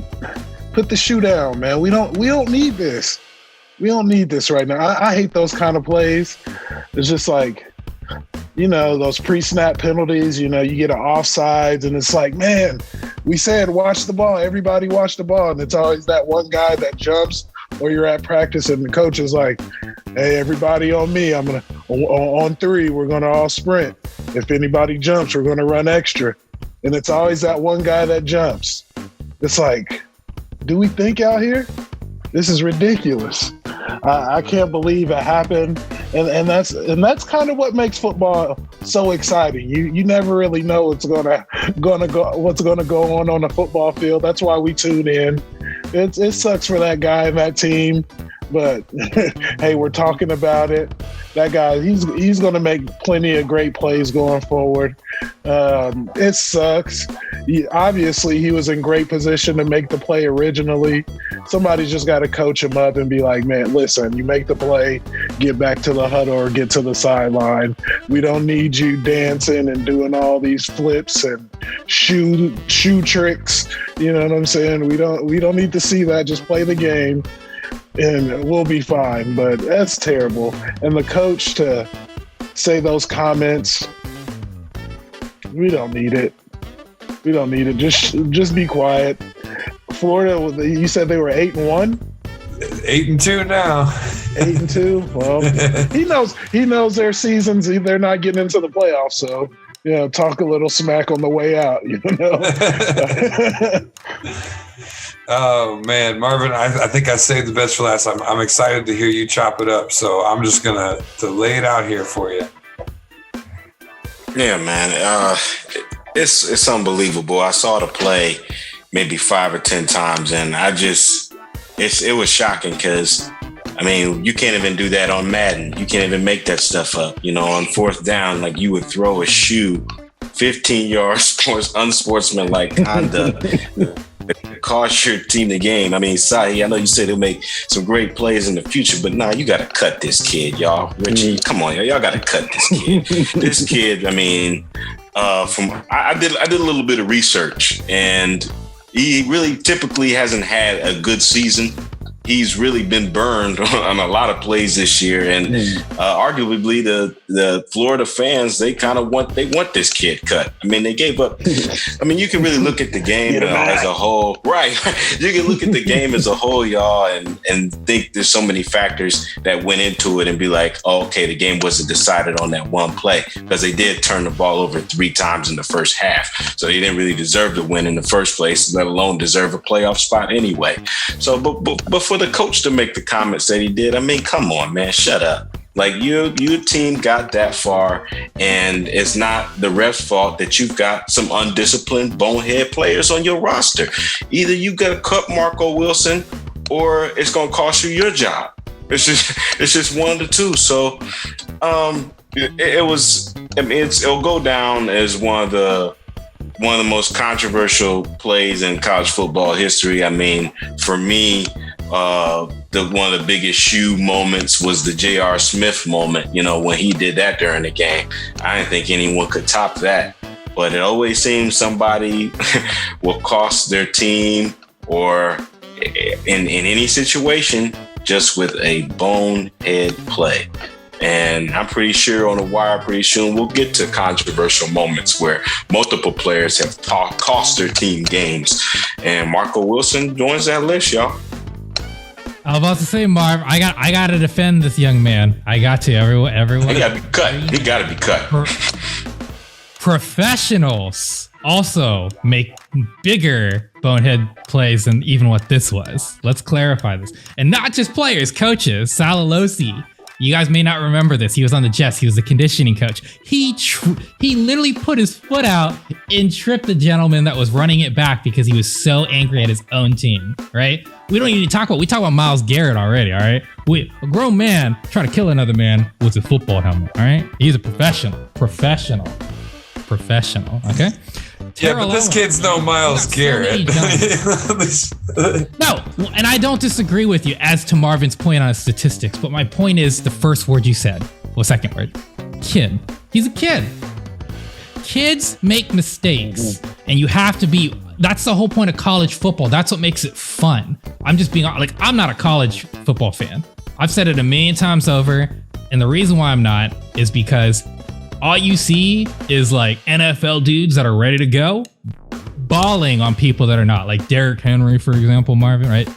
put the shoe down, man. We don't need this. We don't need this right now. I hate those kind of plays. It's just like those pre-snap penalties, you get an offsides, and it's like, man, we said watch the ball. Everybody watch the ball. And it's always that one guy that jumps, or you're at practice and the coach is like, hey, everybody on me. I'm going to, on 3, we're going to all sprint. If anybody jumps, we're going to run extra. And it's always that one guy that jumps. It's like, do we think out here? This is ridiculous. I can't believe it happened, and that's kind of what makes football so exciting. You never really know what's gonna go on the football field. That's why we tune in. It sucks for that guy and that team, but hey, we're talking about it. That guy, he's going to make plenty of great plays going forward. It sucks. Obviously, he was in great position to make the play originally. Somebody's just got to coach him up and be like, man, listen, you make the play, get back to the huddle or get to the sideline. We don't need you dancing and doing all these flips and shoe tricks. You know what I'm saying? We don't need to see that. Just play the game and we'll be fine. But that's terrible. And the coach to say those comments, we don't need it. We don't need it. Just be quiet. Florida, you said they were 8-1? 8-2 now. 8-2. Well, he knows their seasons. They're not getting into the playoffs, so talk a little smack on the way out. Oh man, Marvin, I think I saved the best for last. I'm excited to hear you chop it up, so I'm just gonna lay it out here for you. Yeah, man, it's unbelievable. I saw the play maybe 5 or 10 times, and it was shocking because, I mean, you can't even do that on Madden. You can't even make that stuff up. On 4th down, like you would throw a shoe 15 yards, unsportsmanlike conduct. Cost your team the game. I mean, Sahe, I know you said he'll make some great plays in the future, but you got to cut this kid, y'all. Richie, come on, y'all got to cut this kid. This kid, I mean, I did a little bit of research, and he really typically hasn't had a good season. He's really been burned on a lot of plays this year, and arguably the Florida fans, they want this kid cut. I mean, they gave up. I mean, you can really look at the game as a whole, right? You can look at the game as a whole, y'all, and think there's so many factors that went into it, and be like, oh, okay, the game wasn't decided on that one play, because they did turn the ball over 3 times in the first half, so they didn't really deserve to win in the first place, let alone deserve a playoff spot anyway. So, but for the coach to make the comments that he did, I mean, come on, man, shut up. Like, your team got that far, and it's not the ref's fault that you've got some undisciplined bonehead players on your roster. Either you got to cut Marco Wilson, or it's going to cost you your job. It's just one of the two. So it'll go down as one of the most controversial plays in college football history. I mean, for me, one of the biggest shoe moments was the J.R. Smith moment, when he did that during the game. I didn't think anyone could top that. But it always seems somebody will cost their team, or in any situation, just with a bonehead play. And I'm pretty sure on the wire pretty soon we'll get to controversial moments where multiple players have cost their team games. And Marco Wilson joins that list, y'all. I was about to say, Marv, I got to defend this young man. I got to. Everyone. He got to be cut. He got to be cut. Professionals also make bigger bonehead plays than even what this was. Let's clarify this. And not just players, coaches. Salalosi. You guys may not remember this. He was on the Jets. He was the conditioning coach. He literally put his foot out and tripped the gentleman that was running it back because he was so angry at his own team, right? We don't even talk about Myles Garrett already, all right? A grown man trying to kill another man with a football helmet, all right? He's a professional, okay? Yeah, but this kid's no Myles Garrett. No, and I don't disagree with you as to Marvin's point on statistics, but my point is the first word you said. Well, second word. Kid. He's a kid. Kids make mistakes, and you have to be... That's the whole point of college football. That's what makes it fun. I'm just being... Like, I'm not a college football fan. I've said it a million times over, and the reason why I'm not is because all you see is like NFL dudes that are ready to go, balling on people that are not, like Derrick Henry, for example, Marvin, right?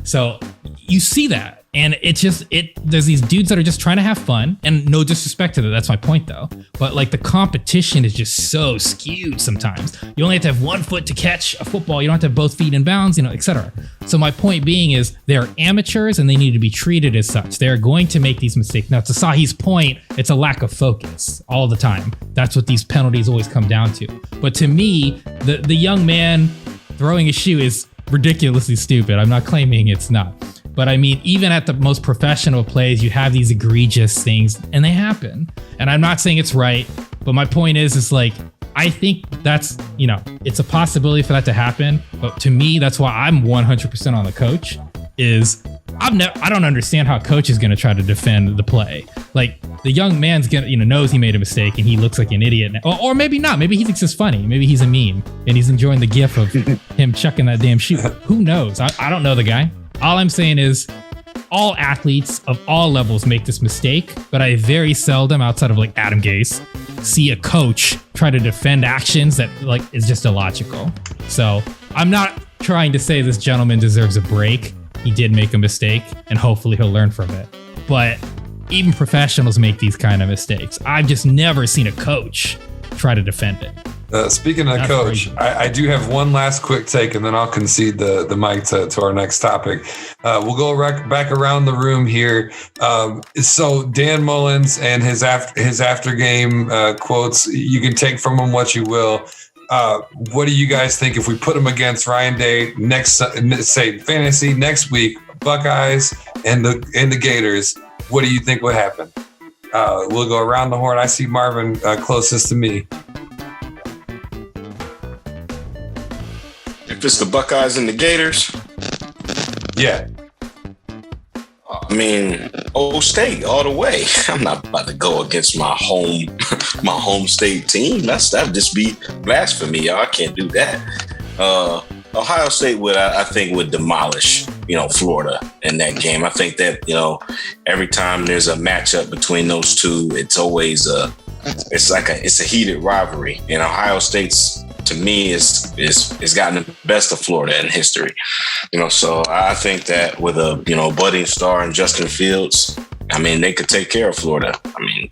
So you see that. And there's these dudes that are just trying to have fun, and no disrespect to that. That's my point though. But like the competition is just so skewed sometimes. You only have to have one foot to catch a football. You don't have to have both feet in bounds, etc. So my point being is they're amateurs and they need to be treated as such. They're going to make these mistakes. Now to Sahe's point, it's a lack of focus all the time. That's what these penalties always come down to. But to me, the young man throwing a shoe is ridiculously stupid. I'm not claiming it's not. But I mean, even at the most professional plays, you have these egregious things and they happen. And I'm not saying it's right, but my point is like, I think that's, it's a possibility for that to happen. But to me, that's why I'm 100% on the coach is I don't understand how a coach is going to try to defend the play. Like the young man's knows he made a mistake and he looks like an idiot. Or maybe not. Maybe he thinks it's funny. Maybe he's a meme and he's enjoying the gif of him chucking that damn shoe. Who knows? I don't know the guy. All I'm saying is all athletes of all levels make this mistake, but I very seldom, outside of like Adam Gase, see a coach try to defend actions that like is just illogical. So I'm not trying to say this gentleman deserves a break. He did make a mistake and hopefully he'll learn from it. But even professionals make these kind of mistakes. I've just never seen a coach try to defend it. Speaking of coach, I do have one last quick take, and then I'll concede the mic to our next topic. We'll go back around the room here. So Dan Mullins and his after game quotes, you can take from him what you will. What do you guys think if we put him against Ryan Day say fantasy next week, Buckeyes and the Gators? What do you think would happen? We'll go around the horn. I see Marvin closest to me. If it's the Buckeyes and the Gators, yeah. I mean, Old State all the way. I'm not about to go against my home state team. That'd just be blasphemy, y'all. I can't do that. Ohio State I think would demolish, Florida in that game. I think that, every time there's a matchup between those two, it's always it's a heated rivalry. And Ohio State's, to me, is gotten the best of Florida in history. So I think that with a, budding star in Justin Fields, I mean, they could take care of Florida. I mean,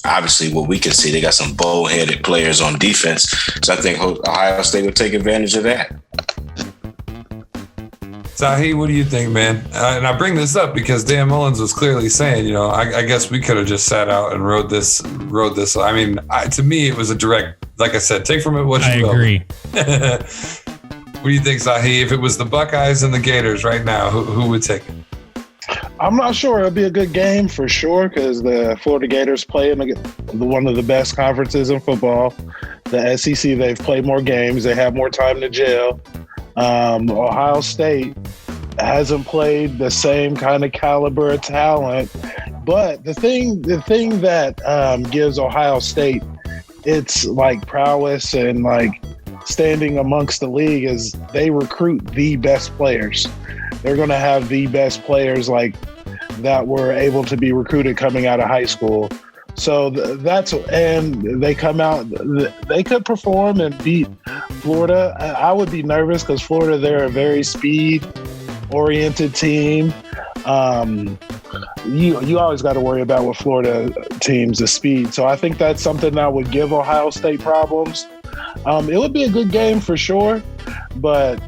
obviously what we can see, they got some bull-headed players on defense. So I think Ohio State will take advantage of that. Sahe, what do you think, man? And I bring this up because Dan Mullins was clearly saying, I guess we could have just sat out and rode this. I mean, to me, it was a direct, like I said, take from it what you will. I agree. What do you think, Sahe? If it was the Buckeyes and the Gators right now, who would take it? I'm not sure. It'll be a good game for sure because the Florida Gators play in one of the best conferences in football. The SEC, they've played more games. They have more time to gel. Ohio State hasn't played the same kind of caliber of talent, but the thing that gives Ohio State its like prowess and like standing amongst the league is they recruit the best players. They're going to have the best players like that were able to be recruited coming out of high school. So and they come out, they could perform and beat Florida. I would be nervous because Florida, they're a very speed-oriented team. You always got to worry about with Florida teams, the speed. So I think that's something that would give Ohio State problems. It would be a good game for sure, but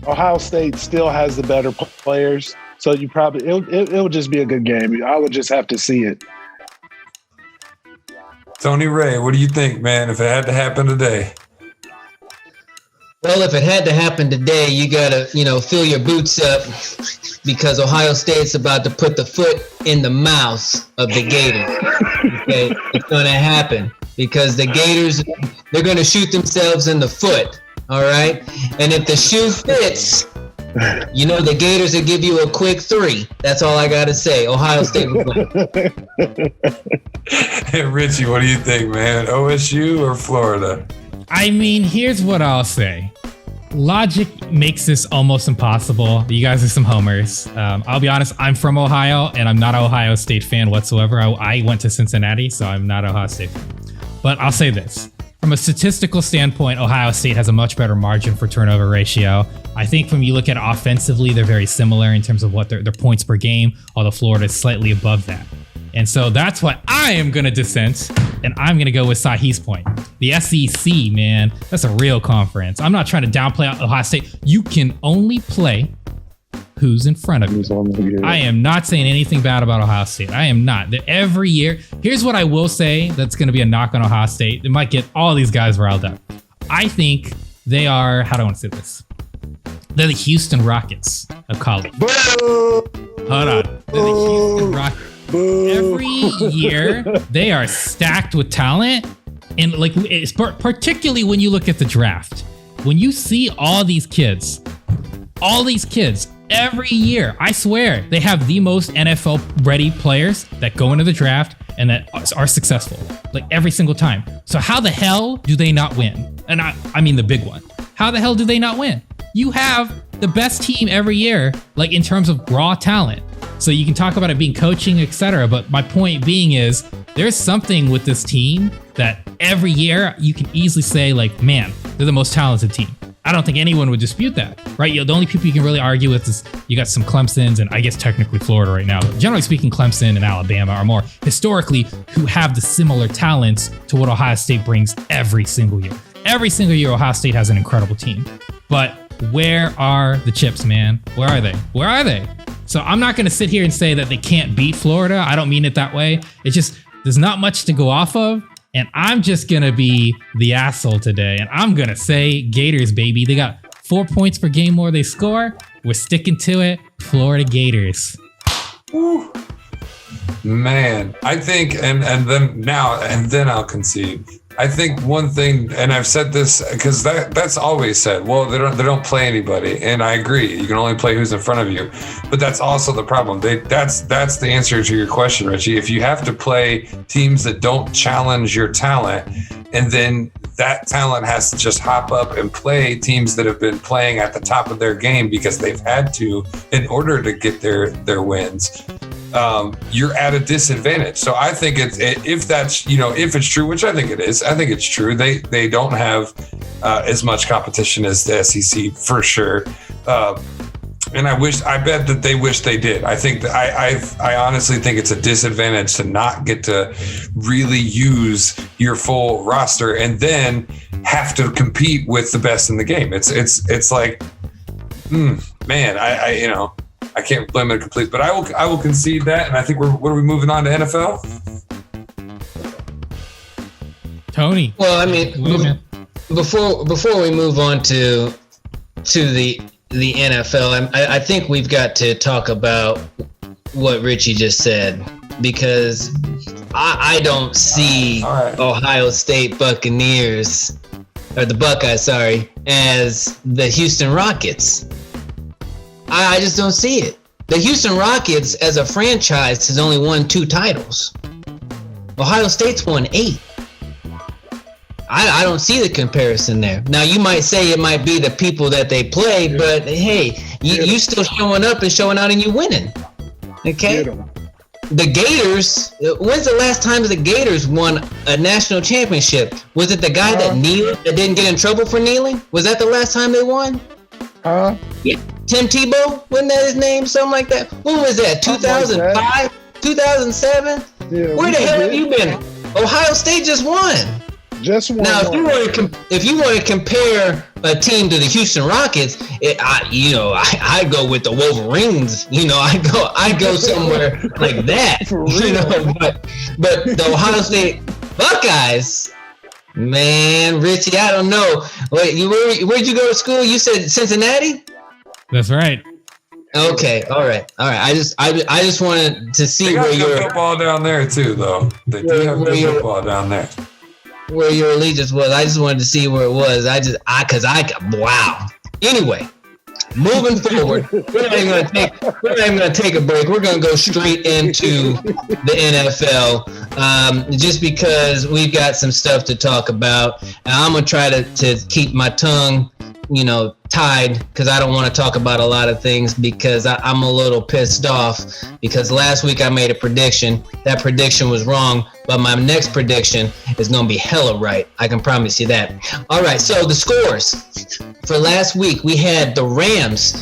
Ohio State still has the better players. So it would just be a good game. I would just have to see it. Tony Ray, what do you think, man, if it had to happen today? Well, if it had to happen today, you got to, fill your boots up because Ohio State's about to put the foot in the mouth of the Gators. Okay, it's going to happen because the Gators, they're going to shoot themselves in the foot, all right? And if the shoe fits, the Gators will give you a quick 3. That's all I got to say. Ohio State will win. Hey, Richie, what do you think, man? OSU or Florida? I mean, here's what I'll say. Logic makes this almost impossible. You guys are some homers. I'll be honest, I'm from Ohio, and I'm not an Ohio State fan whatsoever. I went to Cincinnati, so I'm not an Ohio State fan. But I'll say this. From a statistical standpoint, Ohio State has a much better margin for turnover ratio. I think when you look at it offensively, they're very similar in terms of what their points per game, although Florida is slightly above that. And so that's why I am going to dissent, and I'm going to go with Sahe's point. The SEC, man, that's a real conference. I'm not trying to downplay Ohio State. You can only play who's in front of you. I am not saying anything bad about Ohio State. I am not. Every year, here's what I will say that's going to be a knock on Ohio State. It might get all these guys riled up. I think they are, how do I want to say this? They're the Houston Rockets of college. Hold on. They're the Houston Rockets. Every year, they are stacked with talent. And like, it's particularly when you look at the draft, when you see all these kids, every year, I swear, they have the most NFL-ready players that go into the draft and that are successful, like every single time. So how the hell do they not win? And I mean the big one. How the hell do they not win? You have the best team every year, like in terms of raw talent. So you can talk about it being coaching, etc. But my point being is there's something with this team that every year you can easily say, like, man, they're the most talented team. I don't think anyone would dispute that, right? The only people you can really argue with is you got some Clemsons and I guess technically Florida right now. But generally speaking, Clemson and Alabama are more historically who have the similar talents to what Ohio State brings every single year. Every single year, Ohio State has an incredible team. But where are the chips, man? Where are they? Where are they? So I'm not going to sit here and say that they can't beat Florida. I don't mean it that way. It's just there's not much to go off of. And I'm just going to be the asshole today. And I'm going to say Gators, baby. They got 4 points per game more they score. We're sticking to it. Florida Gators. Woo. Man, I think, and then I'll concede. I think one thing, and I've said this because that's always said, well, they don't play anybody. And I agree. You can only play who's in front of you. But that's also the problem. That's the answer to your question, Richie. If you have to play teams that don't challenge your talent, and then that talent has to just hop up and play teams that have been playing at the top of their game because they've had to in order to get their wins. You're at a disadvantage. So I think if it's true, which I think it is, I think it's true. They don't have as much competition as the SEC for sure. And I bet that they wish they did. I think that I honestly think it's a disadvantage to not get to really use your full roster and then have to compete with the best in the game. It's like, man, I can't blame it completely, but I will concede that, and I think what are we moving on to NFL? Tony. Well, I mean, before we move on to the NFL, I think we've got to talk about what Richie just said, because I don't see Ohio State Buccaneers, or the Buckeyes, sorry, as the Houston Rockets. I just don't see it. The Houston Rockets, as a franchise, has only won 2 titles. Ohio State's won 8. I don't see the comparison there. Now, you might say it might be the people that they play, but hey, you still showing up and showing out and you winning. Okay? The Gators, when's the last time the Gators won a national championship? Was it the guy that kneeled, that didn't get in trouble for kneeling? Was that the last time they won? Yeah. Tim Tebow, wasn't that his name? Something like that. When was that? 2005? 2007? Yeah, where the hell have you been? Ohio State just won. Now, if you want to compare a team to the Houston Rockets, I go with the Wolverines. I go somewhere like that. But the Ohio State Buckeyes, man, Richie, I don't know. Wait, where'd you go to school? You said Cincinnati? That's right. Okay, all right. I just wanted to see where your football down there too, though. They do have good football down there. Where your allegiance was. I just wanted to see where it was. Wow. Anyway, moving forward, we're not even going to take a break. We're going to go straight into the NFL, just because we've got some stuff to talk about. And I'm going to try to keep my tongue, tied, because I don't want to talk about a lot of things, because I'm a little pissed off because last week I made a prediction. That prediction was wrong, but my next prediction is going to be hella right. I can promise you that. All right, so the scores for last week, we had the Rams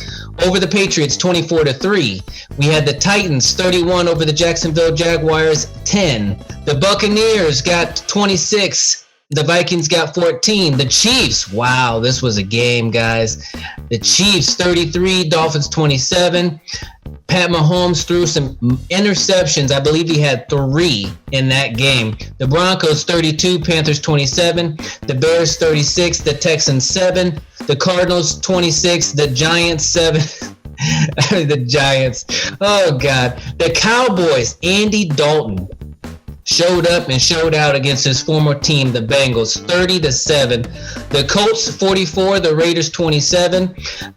over the Patriots 24-3. We had the Titans 31 over the Jacksonville Jaguars 10. The Buccaneers got 26. The Vikings got 14. The Chiefs, wow, this was a game, guys. The Chiefs 33, Dolphins 27. Pat Mahomes threw some interceptions. I believe he had 3 in that game. The Broncos 32, Panthers 27. The Bears 36, the Texans 7. The Cardinals 26, the Giants 7. The Giants. Oh, God. The Cowboys, Andy Dalton showed up and showed out against his former team, the Bengals, 30-7. The Colts 44, the Raiders 27.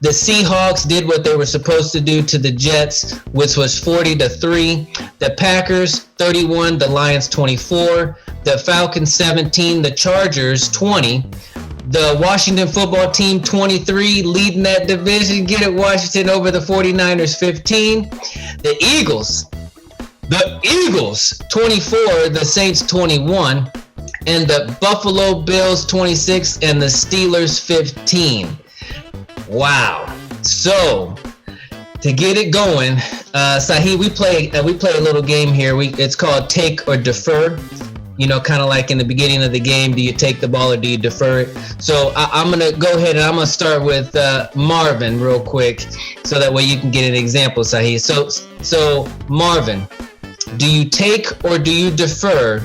The Seahawks did what they were supposed to do to the Jets, which was 40-3. The Packers 31, the Lions 24. The Falcons 17, the Chargers 20. The Washington football team 23, leading that division. Get it, Washington, over the 49ers 15. The Eagles 24, the Saints 21, and the Buffalo Bills 26, and the Steelers 15. Wow. So to get it going, Sahe, we play a little game here. It's called Take or Defer. You know, kind of like in the beginning of the game, do you take the ball or do you defer it? So I'm going to go ahead and I'm going to start with Marvin real quick so that way you can get an example, Sahe. So Marvin, do you take or do you defer?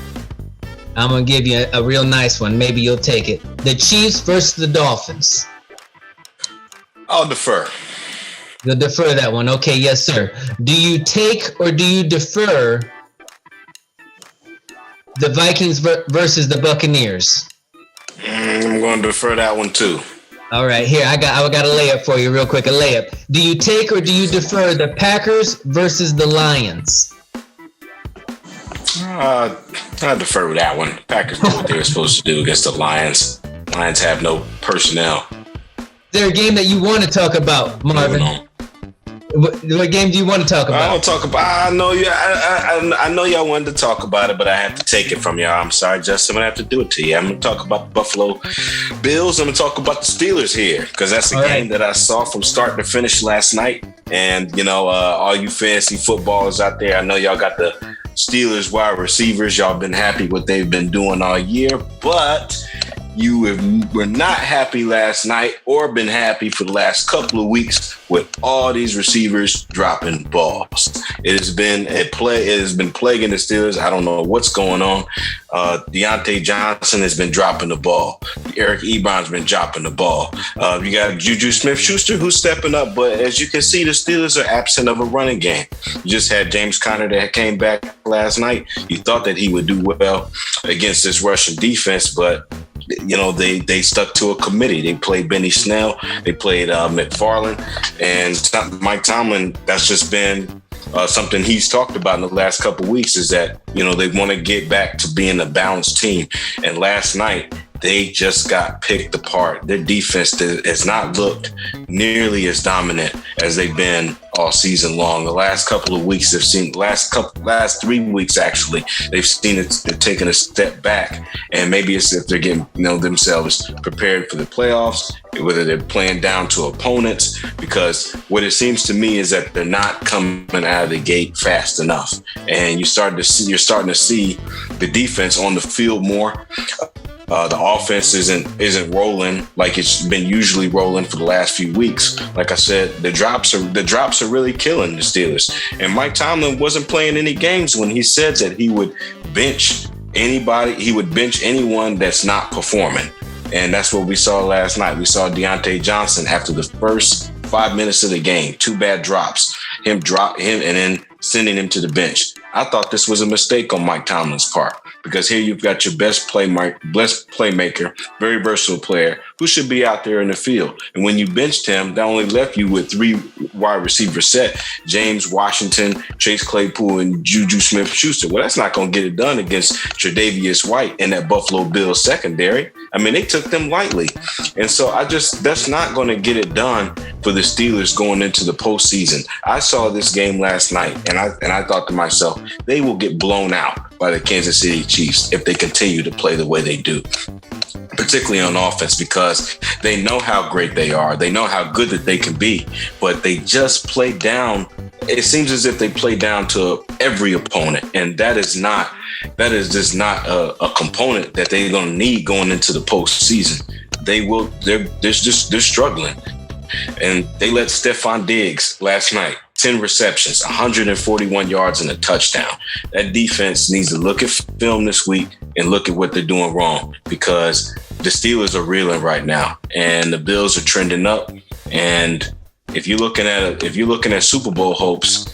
I'm going to give you a real nice one. Maybe you'll take it. The Chiefs versus the Dolphins. I'll defer. You'll defer that one. Okay, yes, sir. Do you take or do you defer the Vikings versus the Buccaneers? I'm going to defer that one too. All right, here, I got a layup for you real quick, a layup. Do you take or do you defer the Packers versus the Lions? I defer with that one. Packers do what they were supposed to do against the Lions. Lions have no personnel. Is there a game that you want to talk about, Marvin? What game do you want to talk about? I don't talk about. I know you. I know y'all wanted to talk about it, but I have to take it from y'all. I'm sorry, Justin. I'm gonna have to do it to you. I'm gonna talk about the Buffalo Bills. I'm gonna talk about the Steelers here because that's a game that I saw from start to finish last night. And you know, all you fantasy footballers out there, I know y'all got the Steelers wide receivers. Y'all been happy what they've been doing all year, but you were not happy last night or been happy for the last couple of weeks with all these receivers dropping balls. It has been plaguing the Steelers. I don't know what's going on. Deontay Johnson has been dropping the ball. Eric Ebron's been dropping the ball. You got Juju Smith-Schuster who's stepping up, but as you can see, the Steelers are absent of a running game. You just had James Conner that came back last night. You thought that he would do well against this Russian defense, but you know, they stuck to a committee. They played Benny Snell. They played McFarland. And Mike Tomlin, that's just been something he's talked about in the last couple of weeks is that, you know, they want to get back to being a balanced team. And last night, they just got picked apart. Their defense has not looked nearly as dominant as they've been all season long. The last couple of weeks, last 3 weeks actually, they've seen it. They're taking a step back, and maybe it's if they're getting themselves prepared for the playoffs, whether they're playing down to opponents. Because what it seems to me is that they're not coming out of the gate fast enough, and you're starting to see the defense on the field more. The offense isn't rolling like it's been usually rolling for the last few weeks. Like I said, the drops are really killing the Steelers. And Mike Tomlin wasn't playing any games when he said that he would bench anybody. He would bench anyone that's not performing. And that's what we saw last night. We saw Deontay Johnson after the first 5 minutes of the game, 2 bad drops. Him and then sending him to the bench. I thought this was a mistake on Mike Tomlin's part because here you've got your best playmaker, very versatile player who should be out there in the field. And when you benched him, that only left you with 3 wide receiver set, James Washington, Chase Claypool, and Juju Smith-Schuster. Well, that's not going to get it done against Tre'Davious White and that Buffalo Bills secondary. I mean, they took them lightly. And so that's not going to get it done for the Steelers going into the postseason. I saw this game last night and I thought to myself, they will get blown out by the Kansas City Chiefs if they continue to play the way they do, particularly on offense, because they know how great they are. They know how good that they can be, but they just play down. It seems as if they play down to every opponent, and that is just not a component that they're going to need going into the postseason. They're struggling. And they let Stephon Diggs last night, 10 receptions, 141 yards and a touchdown. That defense needs to look at film this week and look at what they're doing wrong, because the Steelers are reeling right now and the Bills are trending up. And if you're looking at Super Bowl hopes,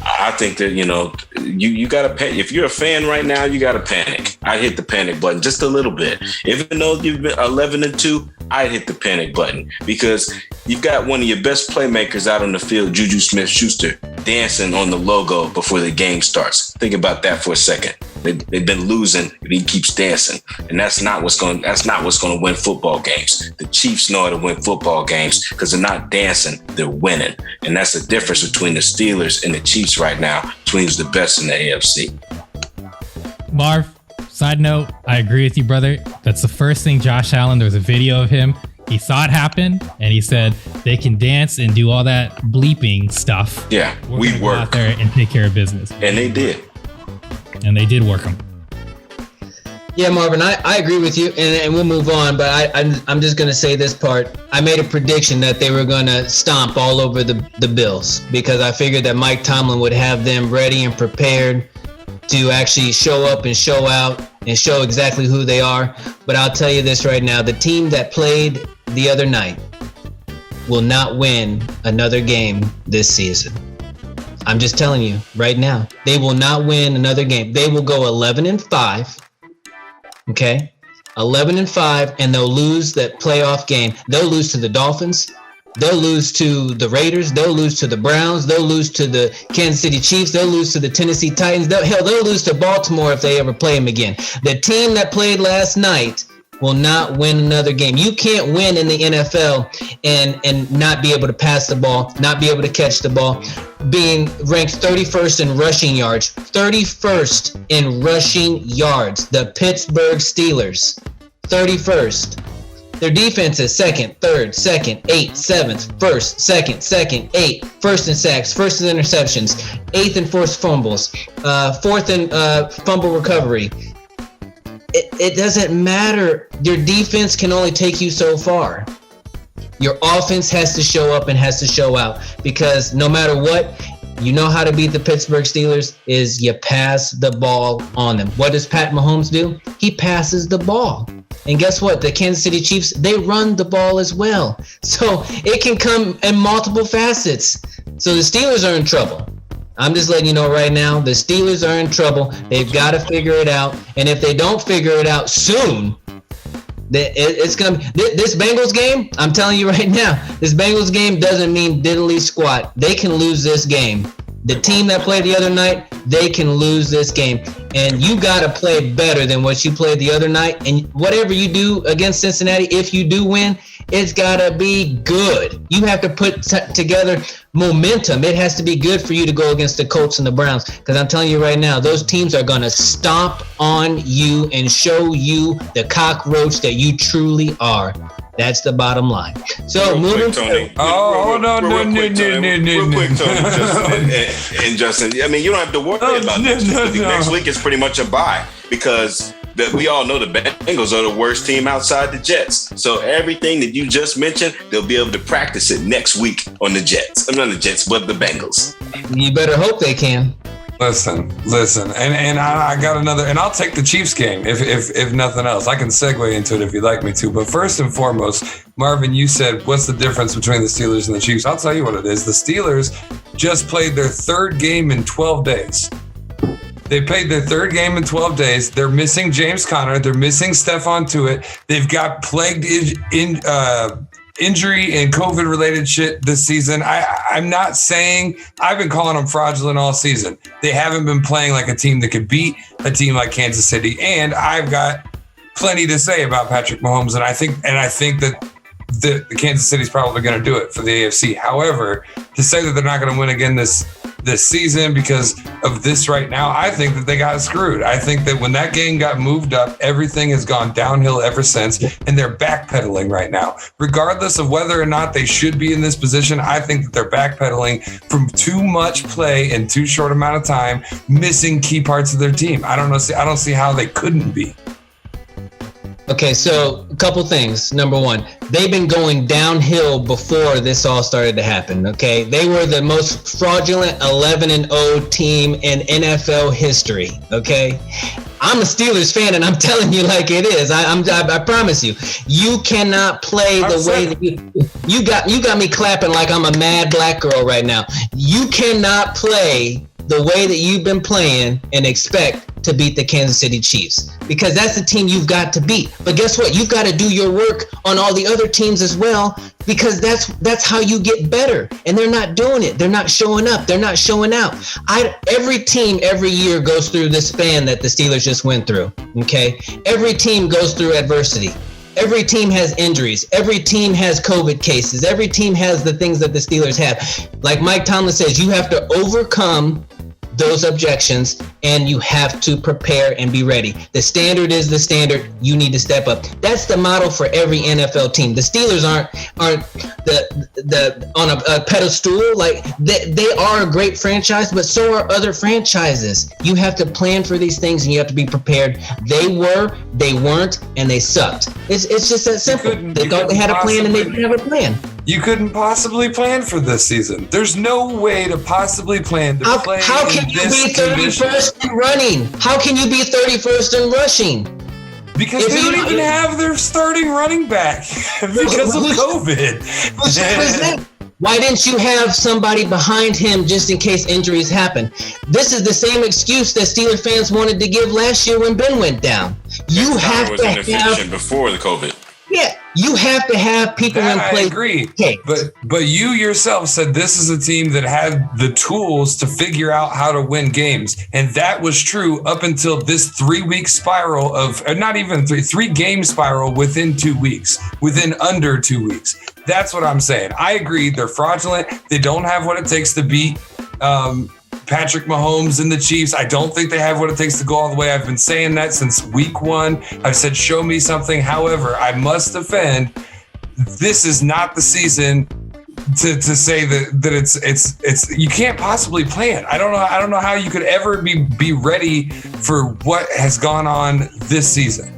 I think that, you got to panic. If you're a fan right now, you got to panic. I'd hit the panic button just a little bit. Even though you've been 11-2, I'd hit the panic button, because you've got one of your best playmakers out on the field, Juju Smith-Schuster, dancing on the logo before the game starts. Think about that for a second. They've been losing, but he keeps dancing, and that's not what's going to win football games. The Chiefs know how to win football games because they're not dancing, they're winning, and that's the difference between the Steelers and the Chiefs right now, between who's the best in the AFC. Marv, side note, I agree with you, brother. That's the first thing Josh Allen, there was a video of him. He saw it happen, and he said they can dance and do all that bleeping stuff. Yeah, we work out there and take care of business. And they did. And they did work them. Yeah, Marvin, I agree with you, and we'll move on, but I'm just going to say this part. I made a prediction that they were going to stomp all over the Bills, because I figured that Mike Tomlin would have them ready and prepared to actually show up and show out and show exactly who they are. But I'll tell you this right now, the team that played the other night will not win another game this season. I'm just telling you right now, they will not win another game. They will go 11-5. Okay, 11-5, and they'll lose that playoff game. They'll lose to the Dolphins. They'll lose to the Raiders. They'll lose to the Browns. They'll lose to the Kansas City Chiefs. They'll lose to the Tennessee Titans. They'll lose to Baltimore if they ever play them again. The team that played last night will not win another game. You can't win in the NFL and not be able to pass the ball, not be able to catch the ball, being ranked 31st in rushing yards. 31st in rushing yards. The Pittsburgh Steelers, 31st. Their defense is second, third, second, 8th, 7th, 1st, 2nd, 8th, 1st in sacks, 1st in interceptions, 8th in forced fumbles, 4th in fumble recovery. It doesn't matter. Your defense can only take you so far. Your offense has to show up and has to show out, because no matter what, you know how to beat the Pittsburgh Steelers is you pass the ball on them. What does Pat Mahomes do? He passes the ball. And guess what? The Kansas City Chiefs, they run the ball as well. So it can come in multiple facets. So the Steelers are in trouble. I'm just letting you know right now, the Steelers are in trouble. They've got to figure it out. And if they don't figure it out soon, it's going to this Bengals game, I'm telling you right now, this Bengals game doesn't mean diddly squat. They can lose this game. The team that played the other night, they can lose this game. And you got to play better than what you played the other night. And whatever you do against Cincinnati, if you do win, it's got to be good. You have to put together momentum. It has to be good for you to go against the Colts and the Browns. Because I'm telling you right now, those teams are going to stomp on you and show you the cockroach that you truly are. That's the bottom line. So moving Tony. Oh, no. Real quick, Tony, and Justin. I mean, you don't have to worry about next week. Next week is pretty much a bye, because we all know the Bengals are the worst team outside the Jets. So everything that you just mentioned, they'll be able to practice it next week on the Jets. I'm not the Jets, but the Bengals. You better hope they can. Listen, and I got another, and I'll take the Chiefs game if nothing else. I can segue into it if you'd like me to. But first and foremost, Marvin, you said, what's the difference between the Steelers and the Chiefs? I'll tell you what it is. The Steelers just played their third game in 12 days. They played their third game in 12 days. They're missing James Conner. They're missing Stephon Tuitt. They've got plagued injury and COVID-related shit this season. I'm not saying, I've been calling them fraudulent all season. They haven't been playing like a team that could beat a team like Kansas City. And I've got plenty to say about Patrick Mahomes. And I think that the Kansas City's probably going to do it for the AFC. However, to say that they're not going to win again this this season because of this right now. I think that they got screwed. I think that when that game got moved up, everything has gone downhill ever since, and they're backpedaling right now. Regardless of whether or not they should be in this position, I think that they're backpedaling from too much play in too short amount of time, missing key parts of their team. I don't see how they couldn't be. Okay, so a couple things. Number one, they've been going downhill before this all started to happen, okay? They were the most fraudulent 11-0 team in NFL history, okay? I'm a Steelers fan, and I'm telling you like it is. I promise you. You cannot play the way that you got me clapping like I'm a mad black girl right now. You cannot play the way that you've been playing and expect to beat the Kansas City Chiefs, because that's the team you've got to beat. But guess what? You've got to do your work on all the other teams as well, because that's how you get better. And they're not doing it. They're not showing up. They're not showing out. Every team every year goes through this span that the Steelers just went through. Okay, every team goes through adversity. Every team has injuries. Every team has COVID cases. Every team has the things that the Steelers have. Like Mike Tomlin says, you have to overcome those objections, and you have to prepare and be ready. The standard is the standard. You need to step up. That's the model for every NFL team. The Steelers aren't the on a pedestal. Like they are a great franchise, but so are other franchises. You have to plan for these things, and you have to be prepared. They weren't, and they sucked. It's just that simple. They thought they had a plan, and they didn't have a plan. You couldn't possibly plan for this season. There's no way to possibly plan to play. How can you be 31st in running? How can you be 31st in rushing? Because they don't even have their starting running back because of COVID. Why didn't you have somebody behind him just in case injuries happen? This is the same excuse that Steelers fans wanted to give last year when Ben went down. You have to have before the COVID. Yeah, you have to have people in place. I agree, but you yourself said this is a team that had the tools to figure out how to win games, and that was true up until this 3-week spiral of, not even 3-game spiral within 2 weeks, within under 2 weeks. That's what I'm saying. I agree. They're fraudulent. They don't have what it takes to beat Patrick Mahomes and the Chiefs. I don't think they have what it takes to go all the way. I've been saying that since week 1. I've said, show me something. However, I must defend, this is not the season to say that it's you can't possibly plan. I don't know how you could ever be ready for what has gone on this season.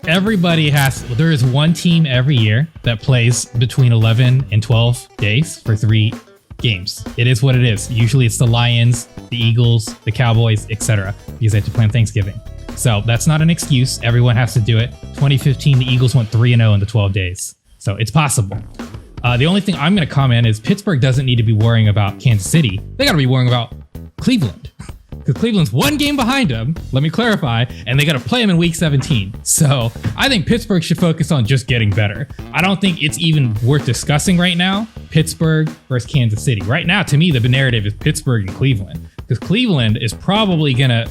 There is one team every year that plays between 11 and 12 days for 3 games. It is what it is. Usually it's the Lions, the Eagles, the Cowboys, etc., because they have to plan Thanksgiving. So that's not an excuse. Everyone has to do it. 2015, the Eagles went 3-0 in the 12 days. So it's possible. The only thing I'm going to comment is Pittsburgh doesn't need to be worrying about Kansas City. They got to be worrying about Cleveland, because Cleveland's 1 game behind them, let me clarify, and they got to play them in week 17. So I think Pittsburgh should focus on just getting better. I don't think it's even worth discussing right now, Pittsburgh versus Kansas City. Right now, to me, the narrative is Pittsburgh and Cleveland, because Cleveland is probably going to,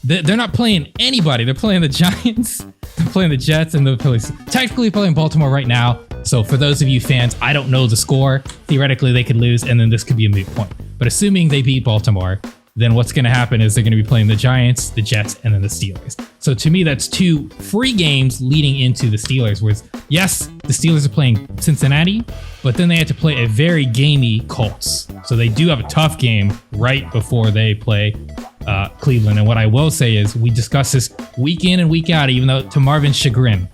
they're not playing anybody. They're playing the Giants, they're playing the Jets, and they're technically playing Baltimore right now. So for those of you fans, I don't know the score. Theoretically, they could lose, and then this could be a moot point. But assuming they beat Baltimore, then what's going to happen is they're going to be playing the Giants, the Jets, and then the Steelers. So to me, that's 2 free games leading into the Steelers, whereas, yes, the Steelers are playing Cincinnati, but then they have to play a very gamey Colts. So they do have a tough game right before they play Cleveland. And what I will say is we discuss this week in and week out, even though to Marvin's chagrin,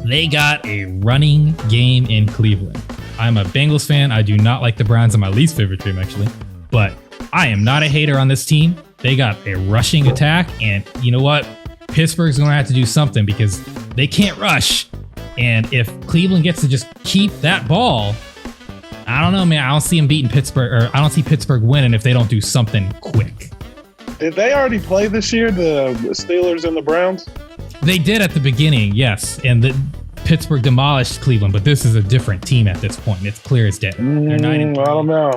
they got a running game in Cleveland. I'm a Bengals fan. I do not like the Browns. I'm my least favorite team, actually. But I am not a hater on this team. They got a rushing attack, and you know what? Pittsburgh's going to have to do something because they can't rush. And if Cleveland gets to just keep that ball, I don't know, man. I don't see them beating Pittsburgh, or I don't see Pittsburgh winning if they don't do something quick. Did they already play this year, the Steelers and the Browns? They did at the beginning, yes. And Pittsburgh demolished Cleveland, but this is a different team at this point. It's clear as day. They're 9-3. I don't know.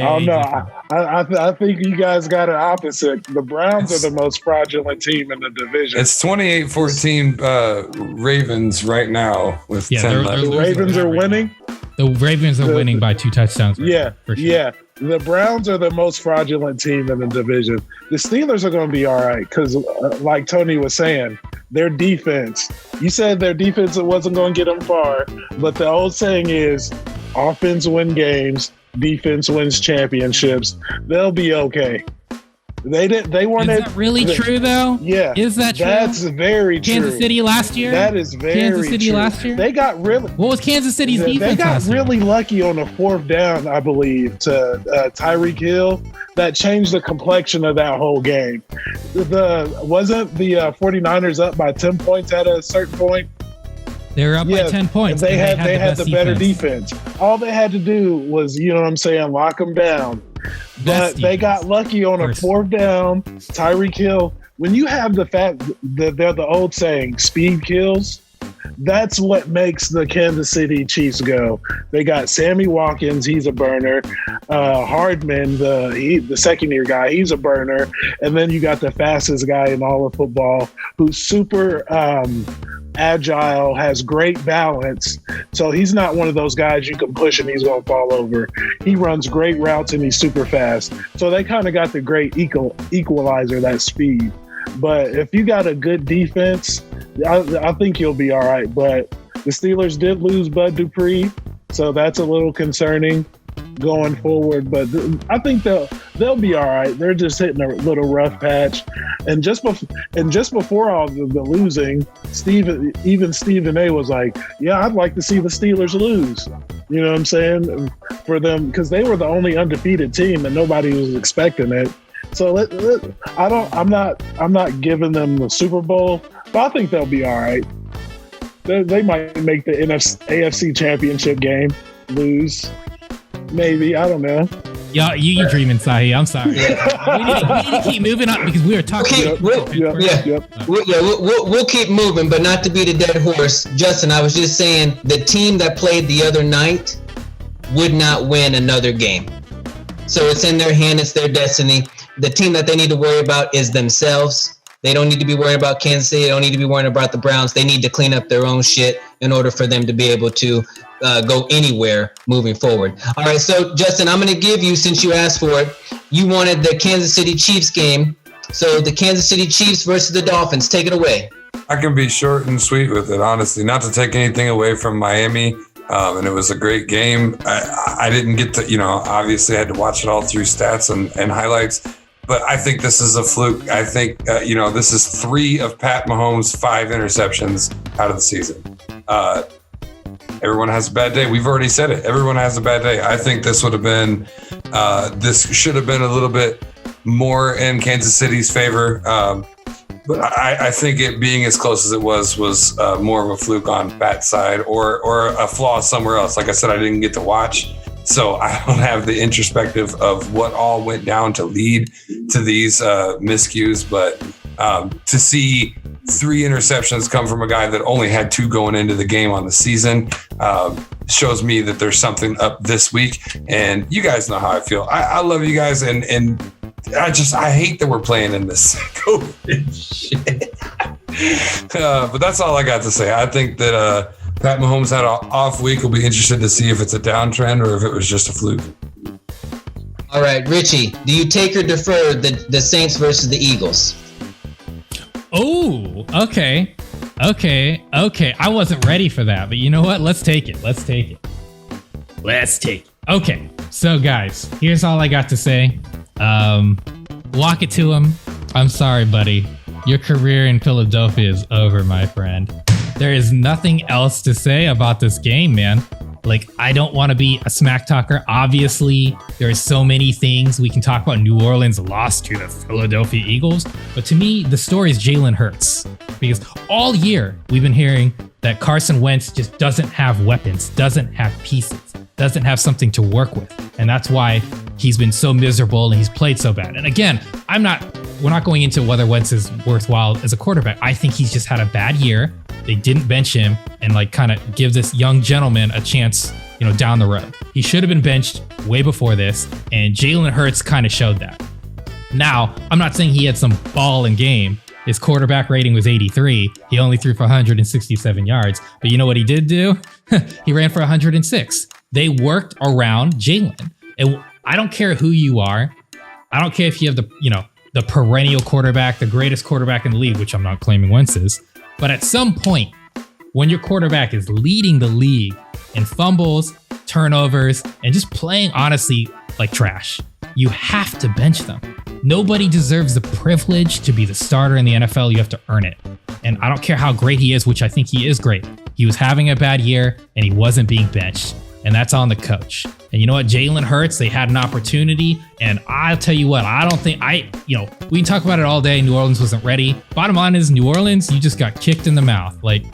I don't know. I think you guys got it opposite. The Browns are the most fraudulent team in the division. It's 28-14 Ravens right now with 10 left. The Ravens are winning? The Ravens are winning by 2 touchdowns. Yeah, for sure. yeah. The Browns are the most fraudulent team in the division. The Steelers are going to be all right because, like Tony was saying, their defense. You said their defense wasn't going to get them far, but the old saying is, offense wins games, defense wins championships. They'll be okay. They weren't. Is that really true though? Yeah. Is that true? That's very true. Kansas City last year? That is very Kansas City true. last year? They got really. What was Kansas City's defense? They got last year? really lucky on a 4th down, I believe, to Tyreek Hill. That changed the complexion of that whole game. Wasn't the 49ers up by 10 points at a certain point? They were up by 10 points. They had the better defense. All they had to do was, you know what I'm saying, lock them down. But they got lucky on a 4th down. Tyreek Hill. When you have the fact that they're the old saying, speed kills, that's what makes the Kansas City Chiefs go. They got Sammy Watkins, he's a burner. Hardman, the second-year guy, he's a burner. And then you got the fastest guy in all of football who's super agile, has great balance. So he's not one of those guys you can push and he's going to fall over. He runs great routes and he's super fast. So they kind of got the great equalizer, that speed. But if you got a good defense, I think you'll be all right. But the Steelers did lose Bud Dupree, so that's a little concerning going forward. But I think they'll be all right. They're just hitting a little rough patch. And just before all the losing, even Stephen A was like, "Yeah, I'd like to see the Steelers lose." You know what I'm saying? For them, because they were the only undefeated team and nobody was expecting it. So I'm not giving them the Super Bowl, but I think they'll be all right. They might make the AFC Championship game, lose, maybe. I don't know. Yeah, you dreaming, Sahe. I'm sorry. we need to keep moving up because we were talking. We'll keep moving, but not to beat a dead horse. Justin, I was just saying the team that played the other night would not win another game. So it's in their hand. It's their destiny. The team that they need to worry about is themselves. They don't need to be worrying about Kansas City. They don't need to be worrying about the Browns. They need to clean up their own shit in order for them to be able to go anywhere moving forward. All right, so Justin, I'm going to give you, since you asked for it, you wanted the Kansas City Chiefs game. So the Kansas City Chiefs versus the Dolphins. Take it away. I can be short and sweet with it, honestly. Not to take anything away from Miami. And it was a great game. I didn't get to, obviously I had to watch it all through stats and highlights. But I think this is a fluke. I think, this is 3 of Pat Mahomes' 5 interceptions out of the season. Everyone has a bad day. We've already said it. Everyone has a bad day. I think this should have been a little bit more in Kansas City's favor. But I think it being as close as it was more of a fluke on Pat's side or a flaw somewhere else. Like I said, I didn't get to watch. So I don't have the introspective of what all went down to lead to these miscues. But to see 3 interceptions come from a guy that only had 2 going into the game on the season shows me that there's something up this week. And you guys know how I feel. I love you guys. And I hate that we're playing in this COVID shit. But that's all I got to say. I think that Pat Mahomes had an off week. We'll be interested to see if it's a downtrend or if it was just a fluke. All right, Richie, do you take or defer the Saints versus the Eagles? Oh, okay. I wasn't ready for that, but you know what? Let's take it. Okay, so guys, here's all I got to say. Walk it to him. I'm sorry, buddy. Your career in Philadelphia is over, my friend. There is nothing else to say about this game, man. Like, I don't want to be a smack talker. Obviously, there are so many things we can talk about. New Orleans lost to the Philadelphia Eagles. But to me, the story is Jalen Hurts. Because all year, we've been hearing that Carson Wentz just doesn't have weapons, doesn't have pieces, doesn't have something to work with. And that's why he's been so miserable and he's played so bad. And again, we're not going into whether Wentz is worthwhile as a quarterback. I think he's just had a bad year. They didn't bench him and kind of give this young gentleman a chance, down the road. He should have been benched way before this, and Jalen Hurts kind of showed that. Now, I'm not saying he had some ball in game. His quarterback rating was 83. He only threw for 167 yards. But you know what he did do? He ran for 106. They worked around Jalen. And I don't care who you are. I don't care if you have the perennial quarterback, the greatest quarterback in the league, which I'm not claiming Wentz is. But at some point, when your quarterback is leading the league in fumbles, turnovers, and just playing honestly like trash, you have to bench them. Nobody deserves the privilege to be the starter in the NFL. You have to earn it. And I don't care how great he is, which I think he is great. He was having a bad year and he wasn't being benched. And that's on the coach. And you know what? Jalen Hurts, they had an opportunity. And I'll tell you what, I don't think we can talk about it all day. New Orleans wasn't ready. Bottom line is New Orleans, you just got kicked in the mouth. Like,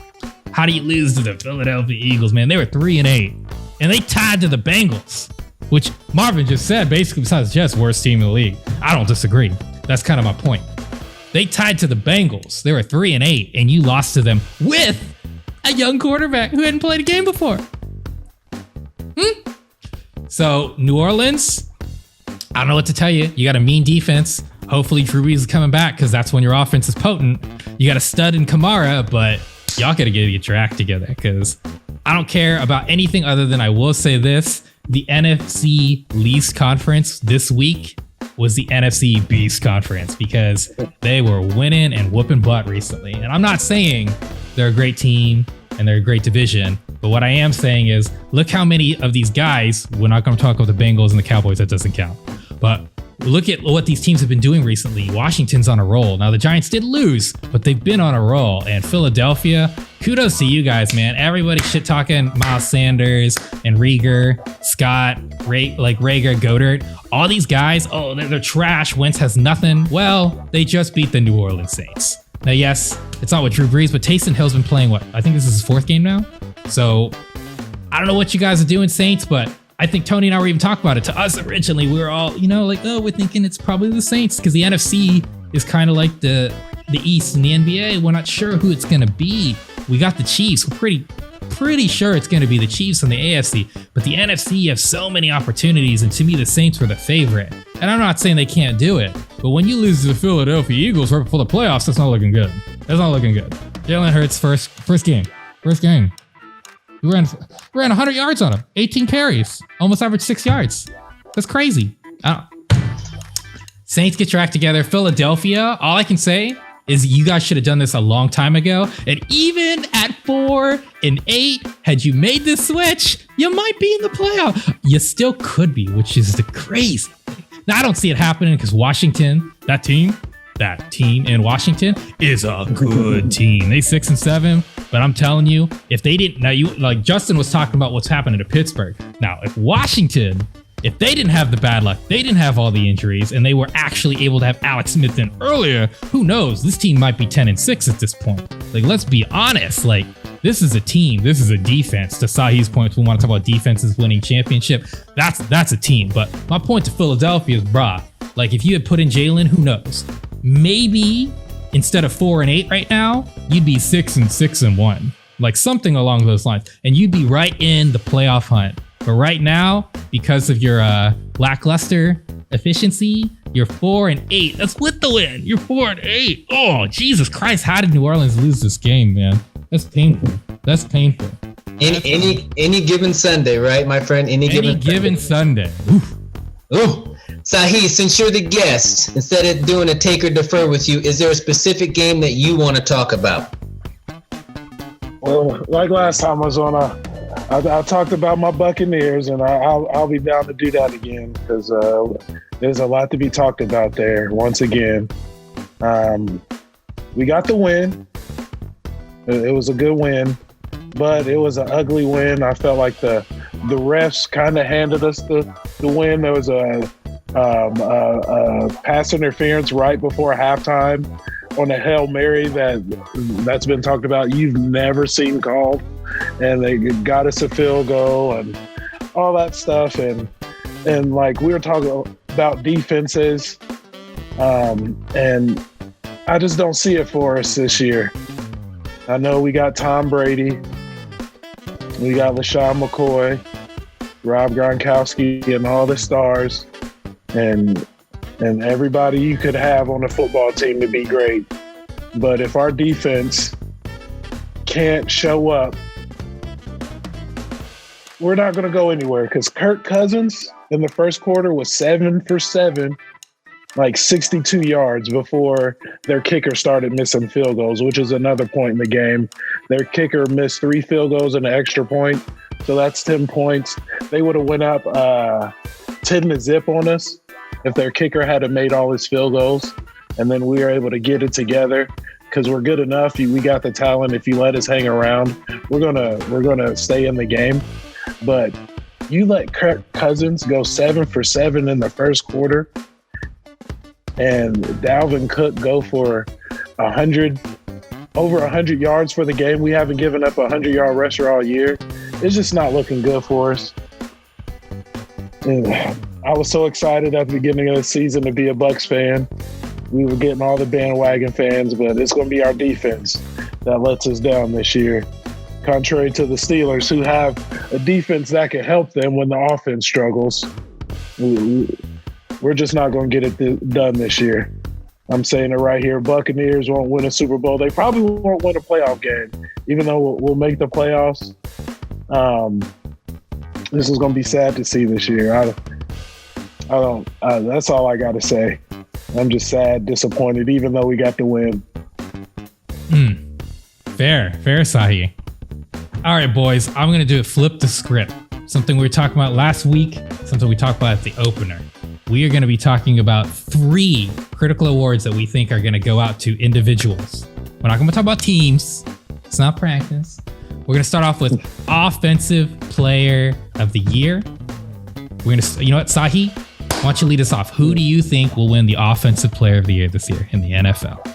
how do you lose to the Philadelphia Eagles, man? They were 3-8 and they tied to the Bengals, which Marvin just said, basically besides Jets, worst team in the league. I don't disagree. That's kind of my point. They tied to the Bengals. They were 3-8 and you lost to them with a young quarterback who hadn't played a game before. So New Orleans, I don't know what to tell you. You got a mean defense. Hopefully Drew Brees is coming back because that's when your offense is potent. You got a stud in Kamara, but y'all got to get your act together because I don't care about anything other than I will say this. The NFC Least Conference this week was the NFC Beast Conference because they were winning and whooping butt recently. And I'm not saying they're a great team and they're a great division, but what I am saying is look how many of these guys, we're not going to talk about the Bengals and the Cowboys, that doesn't count. But look at what these teams have been doing recently. Washington's on a roll. Now the Giants did lose, but they've been on a roll. And Philadelphia, kudos to you guys, man. Everybody shit talking Miles Sanders and Rieger, Scott, Rager, Goddard. All these guys, they're trash. Wentz has nothing. Well, they just beat the New Orleans Saints. Now, yes, it's not with Drew Brees, but Taysom Hill's been playing I think this is his fourth game now. So I don't know what you guys are doing, Saints, but I think Tony and I were even talking about it. To us originally, we were all, we're thinking it's probably the Saints because the NFC is kind of like the East in the NBA. We're not sure who it's going to be. We got the Chiefs. We're pretty sure it's going to be the Chiefs in the AFC, but the NFC, you have so many opportunities, and to me, the Saints were the favorite. And I'm not saying they can't do it, but when you lose to the Philadelphia Eagles right before the playoffs, that's not looking good. That's not looking good. Jalen Hurts first game. We ran 100 yards on him, 18 carries, almost averaged 6 yards. That's crazy. Saints, get your act together. Philadelphia, all I can say is you guys should have done this a long time ago. And even at 4-8, had you made this switch, you might be in the playoff. You still could be, which is the crazy thing. Now, I don't see it happening because Washington, that team in Washington is a good team. They 6-7, but I'm telling you, if they didn't, Justin was talking about what's happening to Pittsburgh. Now, if Washington, if they didn't have the bad luck, they didn't have all the injuries, and they were actually able to have Alex Smith in earlier, who knows? This team might be 10-6 at this point. Let's be honest. This is a team. This is a defense. To Sahe's point, we want to talk about defenses winning championship. That's a team. But my point to Philadelphia is, if you had put in Jalen, who knows? Maybe instead of 4-8 right now, you'd be 6-1, something along those lines, and you'd be right in the playoff hunt. But right now, because of your lackluster efficiency, you're 4-8. That's with the win. You're 4-8. Oh, Jesus Christ! How did New Orleans lose this game, man? That's painful. Any given Sunday, right, my friend? Any given Sunday. Ooh. Sahe, since you're the guest, instead of doing a take or defer with you, is there a specific game that you want to talk about? Well, like last time I was on I talked about my Buccaneers, and I'll be down to do that again because there's a lot to be talked about there. Once again, we got the win. It was a good win, but it was an ugly win. I felt like the refs kind of handed us the win. There was a pass interference right before halftime on a Hail Mary that's been talked about. You've never seen called, and they got us a field goal and all that stuff. And we were talking about defenses, and I just don't see it for us this year. I know we got Tom Brady, we got LaShawn McCoy, Rob Gronkowski, and all the stars, and everybody you could have on a football team to be great. But if our defense can't show up we're not going to go anywhere because Kirk Cousins in the first quarter was 7 for 7, like 62 yards before their kicker started missing field goals, which is another point in the game. Their kicker missed 3 field goals and an extra point, so that's 10 points. They would have went up 10-0 on us if their kicker had made all his field goals, and then we were able to get it together because we're good enough. We got the talent. If you let us hang around, we're gonna stay in the game. But you let Kirk Cousins go 7 for 7 in the first quarter, and Dalvin Cook go for over 100 yards for the game. We haven't given up a 100-yard rusher all year. It's just not looking good for us. And I was so excited at the beginning of the season to be a Bucs fan. We were getting all the bandwagon fans, but it's going to be our defense that lets us down this year. Contrary to the Steelers, who have a defense that can help them when the offense struggles. We're just not going to get it done this year. I'm saying it right here. Buccaneers won't win a Super Bowl. They probably won't win a playoff game, even though we'll make the playoffs. This is going to be sad to see this year. I don't. That's all I got to say. I'm just sad, disappointed, even though we got the win. Fair, Sahe. All right, boys. I'm going to do it. Flip the script. Something we were talking about last week. Something we talked about at the opener. We are going to be talking about 3 critical awards that we think are going to go out to individuals. We're not going to talk about teams. It's not practice. We're going to start off with Offensive Player of the Year. We're going to, you know what, Sahe? Why don't you lead us off? Who do you think will win the Offensive Player of the Year this year in the NFL?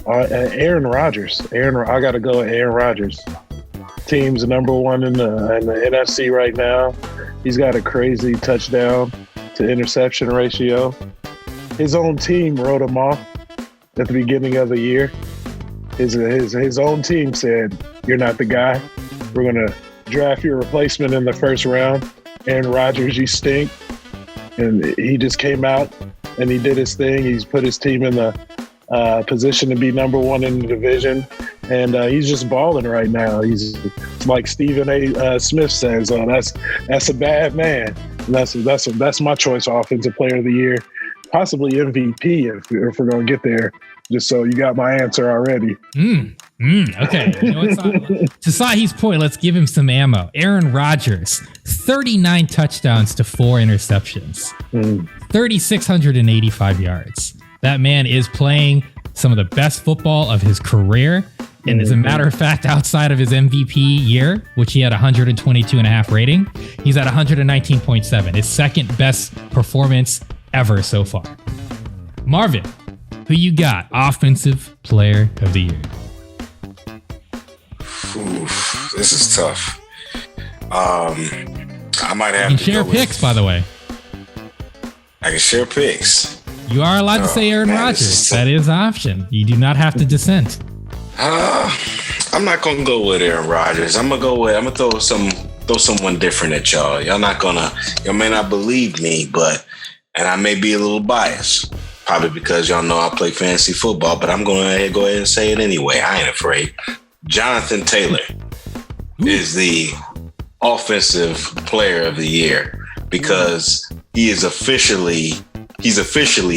Aaron Rodgers. I got to go with Aaron Rodgers. Team's number 1 in the NFC right now. He's got a crazy touchdown to interception ratio. His own team wrote him off at the beginning of the year. His own team said, "You're not the guy. We're going to draft your replacement in the first round. Aaron Rodgers, you stink." And he just came out and he did his thing. He's put his team in the position to be number 1 in the division. And he's just balling right now. He's like Stephen A. Smith says, that's a bad man. And that's my choice for Offensive Player of the Year. Possibly MVP if we're going to get there. Just so you got my answer already. Okay. You know what, to Sahi's point, let's give him some ammo. Aaron Rodgers, 39 touchdowns to 4 interceptions, 3,685 yards. That man is playing some of the best football of his career. And as a matter of fact, outside of his MVP year, which he had 122.5 rating, he's at 119.7, his second best performance ever so far. Marvin, who you got? Offensive Player of the Year. Oof, this is tough. I might have you can to share picks, by the way. I can share picks. You are allowed to say Aaron Rodgers. That is an option. You do not have to dissent. I'm not gonna go with Aaron Rodgers. I'm gonna throw someone different at y'all. Y'all may not believe me, and I may be a little biased, probably because y'all know I play fantasy football, but I'm gonna go ahead and say it anyway. I ain't afraid. Jonathan Taylor is the Offensive Player of the Year because he's officially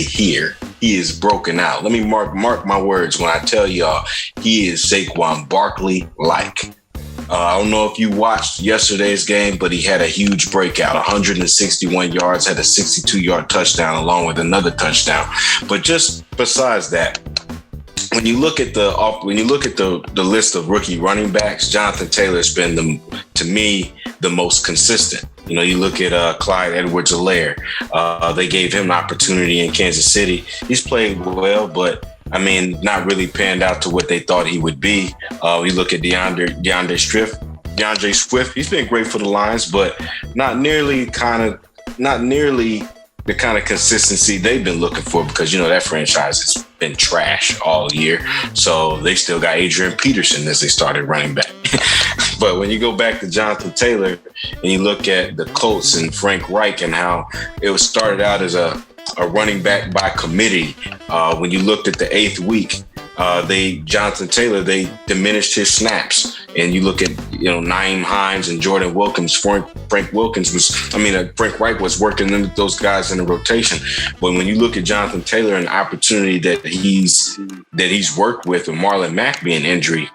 here. He is broken out. Let me mark my words when I tell y'all he is Saquon Barkley-like. I don't know if you watched yesterday's game, but he had a huge breakout, 161 yards, had a 62-yard touchdown along with another touchdown. But just besides that, when you look at the list of rookie running backs, Jonathan Taylor's been to me the most consistent. You know, you look at Clyde Edwards-Helaire. They gave him an opportunity in Kansas City. He's played well, but I mean, not really panned out to what they thought he would be. You look at DeAndre Swift. He's been great for the Lions, but not nearly the kind of consistency they've been looking for because, you know, that franchise has been trash all year. So they still got Adrian Peterson as they started running back. But when you go back to Jonathan Taylor and you look at the Colts and Frank Reich and how it was started out as a running back by committee, when you looked at the 8th week, Jonathan Taylor, they diminished his snaps. And you look at, Naeem Hines and Jordan Wilkins. Frank Wright was working those guys in the rotation. But when you look at Jonathan Taylor and the opportunity that he's worked with Marlon Mack being injured,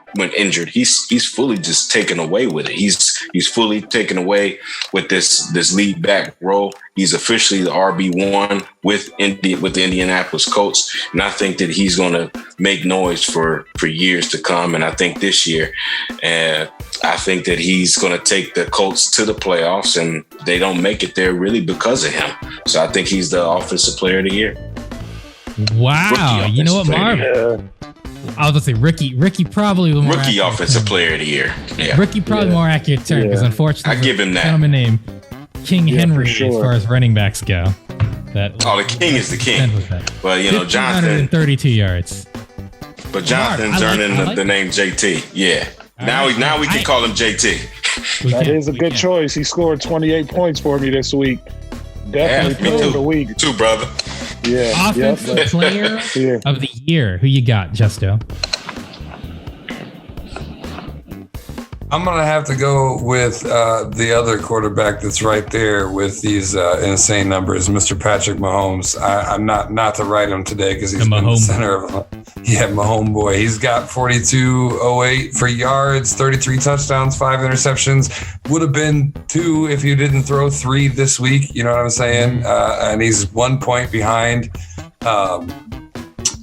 he's fully just taken away with it. He's fully taken away with this lead back role. He's officially the RB1 with the Indianapolis Colts, and I think that he's going to make noise for years to come. And I think this year, I think that he's going to take the Colts to the playoffs, and they don't make it there really because of him. So I think he's the Offensive Player of the Year. Wow, you know what, Marvin? I was going to say Ricky probably the more rookie Offensive Player of the Year. Yeah. Ricky probably more accurate term because unfortunately, I give him that. Gentleman named King Henry as far as running backs go. The king is the king. But Jonathan 132 yards. But Jonathan's earning the name JT. Yeah. Now we can call him JT. That is a good choice. He scored 28 points for me this week. Definitely player of the week. Me too, brother. Yeah. Offensive player of the year. Who you got, Justo? I'm going to have to go with the other quarterback that's right there with these insane numbers, Mr. Patrick Mahomes. I'm not to write him today because he's been the center of Mahomes boy. He's got 42.08 for yards, 33 touchdowns, 5 interceptions. Would have been 2 if you didn't throw 3 this week. You know what I'm saying? And he's 1 point behind Aaron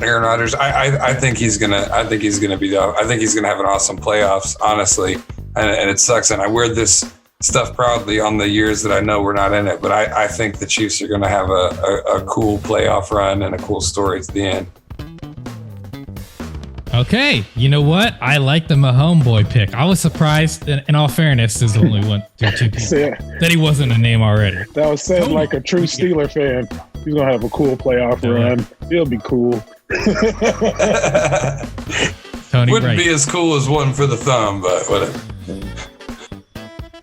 Rodgers. I think he's gonna have an awesome playoffs, honestly. And it sucks. And I wear this stuff proudly on the years that I know we're not in it. But I think the Chiefs are going to have a cool playoff run and a cool story to the end. Okay, you know what? I like the Mahomes boy pick. I was surprised, in all fairness, there's only two people, that he wasn't a name already. That was said like a true Steeler fan. He's going to have a cool playoff run. He'll be cool. Tony Wouldn't Wright. be as cool as one for the thumb, but whatever.